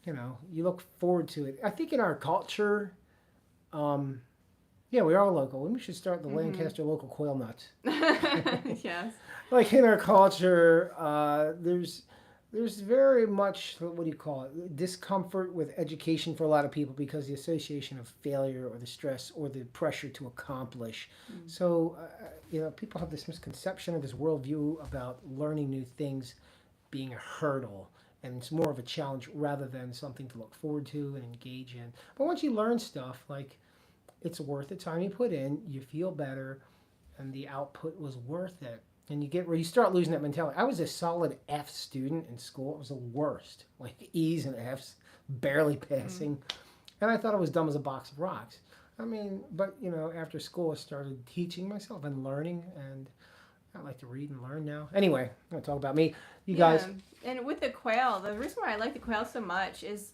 you look forward to it. I think in our culture, we are local. We should start the Lancaster local quail nuts. Yes. Like, in our culture, there's very much, what do you call it, discomfort with education for a lot of people, because the association of failure or the stress or the pressure to accomplish. So, people have this misconception of this worldview about learning new things being a hurdle. And it's more of a challenge rather than something to look forward to and engage in. But once you learn stuff, it's worth the time you put in, you feel better, and the output was worth it. And you start losing that mentality. I was a solid F student in school. It was the worst. Like, E's and F's, barely passing. And I thought I was dumb as a box of rocks. But after school I started teaching myself and learning, and I like to read and learn now. Anyway, I'm going to talk about me. You guys. And with the quail, the reason why I like the quail so much is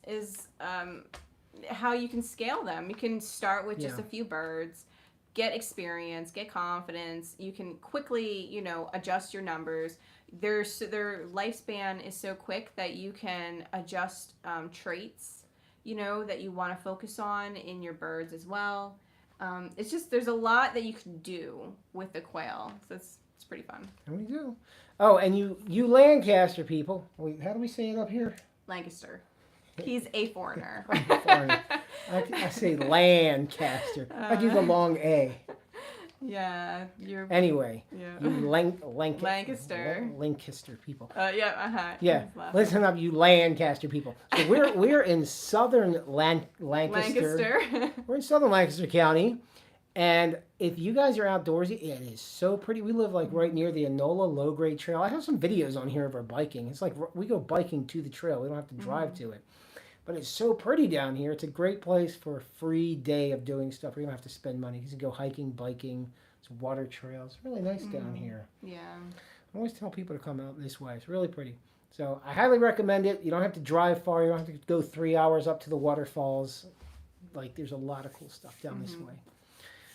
how you can scale them. You can start with just a few birds, get experience, get confidence. You can quickly, adjust your numbers. Their lifespan is so quick that you can adjust traits, that you want to focus on in your birds as well. It's just, there's a lot that you can do with the quail. So it's pretty fun. And we do. Oh, and you Lancaster people. Wait, how do we say it up here? Lancaster. He's a foreigner. Foreigner. I say Lancaster. I do the long A. Yeah, you're. Anyway, Yeah. you Lancaster. Lancaster people. Yeah. Yeah, listen up, you Lancaster people. So we're in southern Lancaster. We're in southern Lancaster County, and if you guys are outdoorsy, it is so pretty. We live like right near the Enola Low Grade Trail. I have some videos on here of our biking. It's like we go biking to the trail. We don't have to drive to it. But it's so pretty down here. It's a great place for a free day of doing stuff. You don't have to spend money. You can go hiking, biking. It's water trails. It's really nice down here. Yeah. I always tell people to come out this way. It's really pretty. So I highly recommend it. You don't have to drive far. You don't have to go 3 hours up to the waterfalls. Like, there's a lot of cool stuff down this way.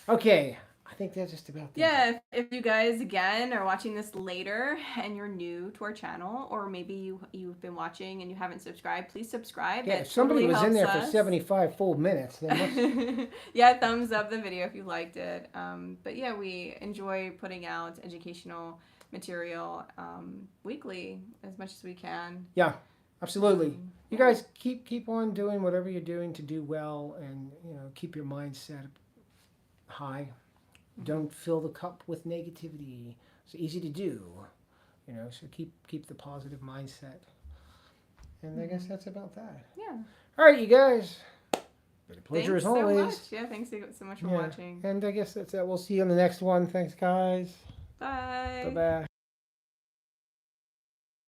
Okay. I think that's just about that. Yeah, if you guys, again, are watching this later and you're new to our channel, or maybe you've been watching and you haven't subscribed, please subscribe. Yeah, if somebody was in there for 75 full minutes, then yeah, thumbs up the video if you liked it. But yeah, we enjoy putting out educational material weekly as much as we can. Yeah, absolutely. You guys keep on doing whatever you're doing to do well, and keep your mindset high. Don't fill the cup with negativity. It's easy to do, so keep the positive mindset. And I guess that's about that. Yeah. All right, you guys. Been a pleasure as always. Thanks so much. Yeah, thanks so much for watching. And I guess that's it. We'll see you on the next one. Thanks, guys. Bye. Bye-bye.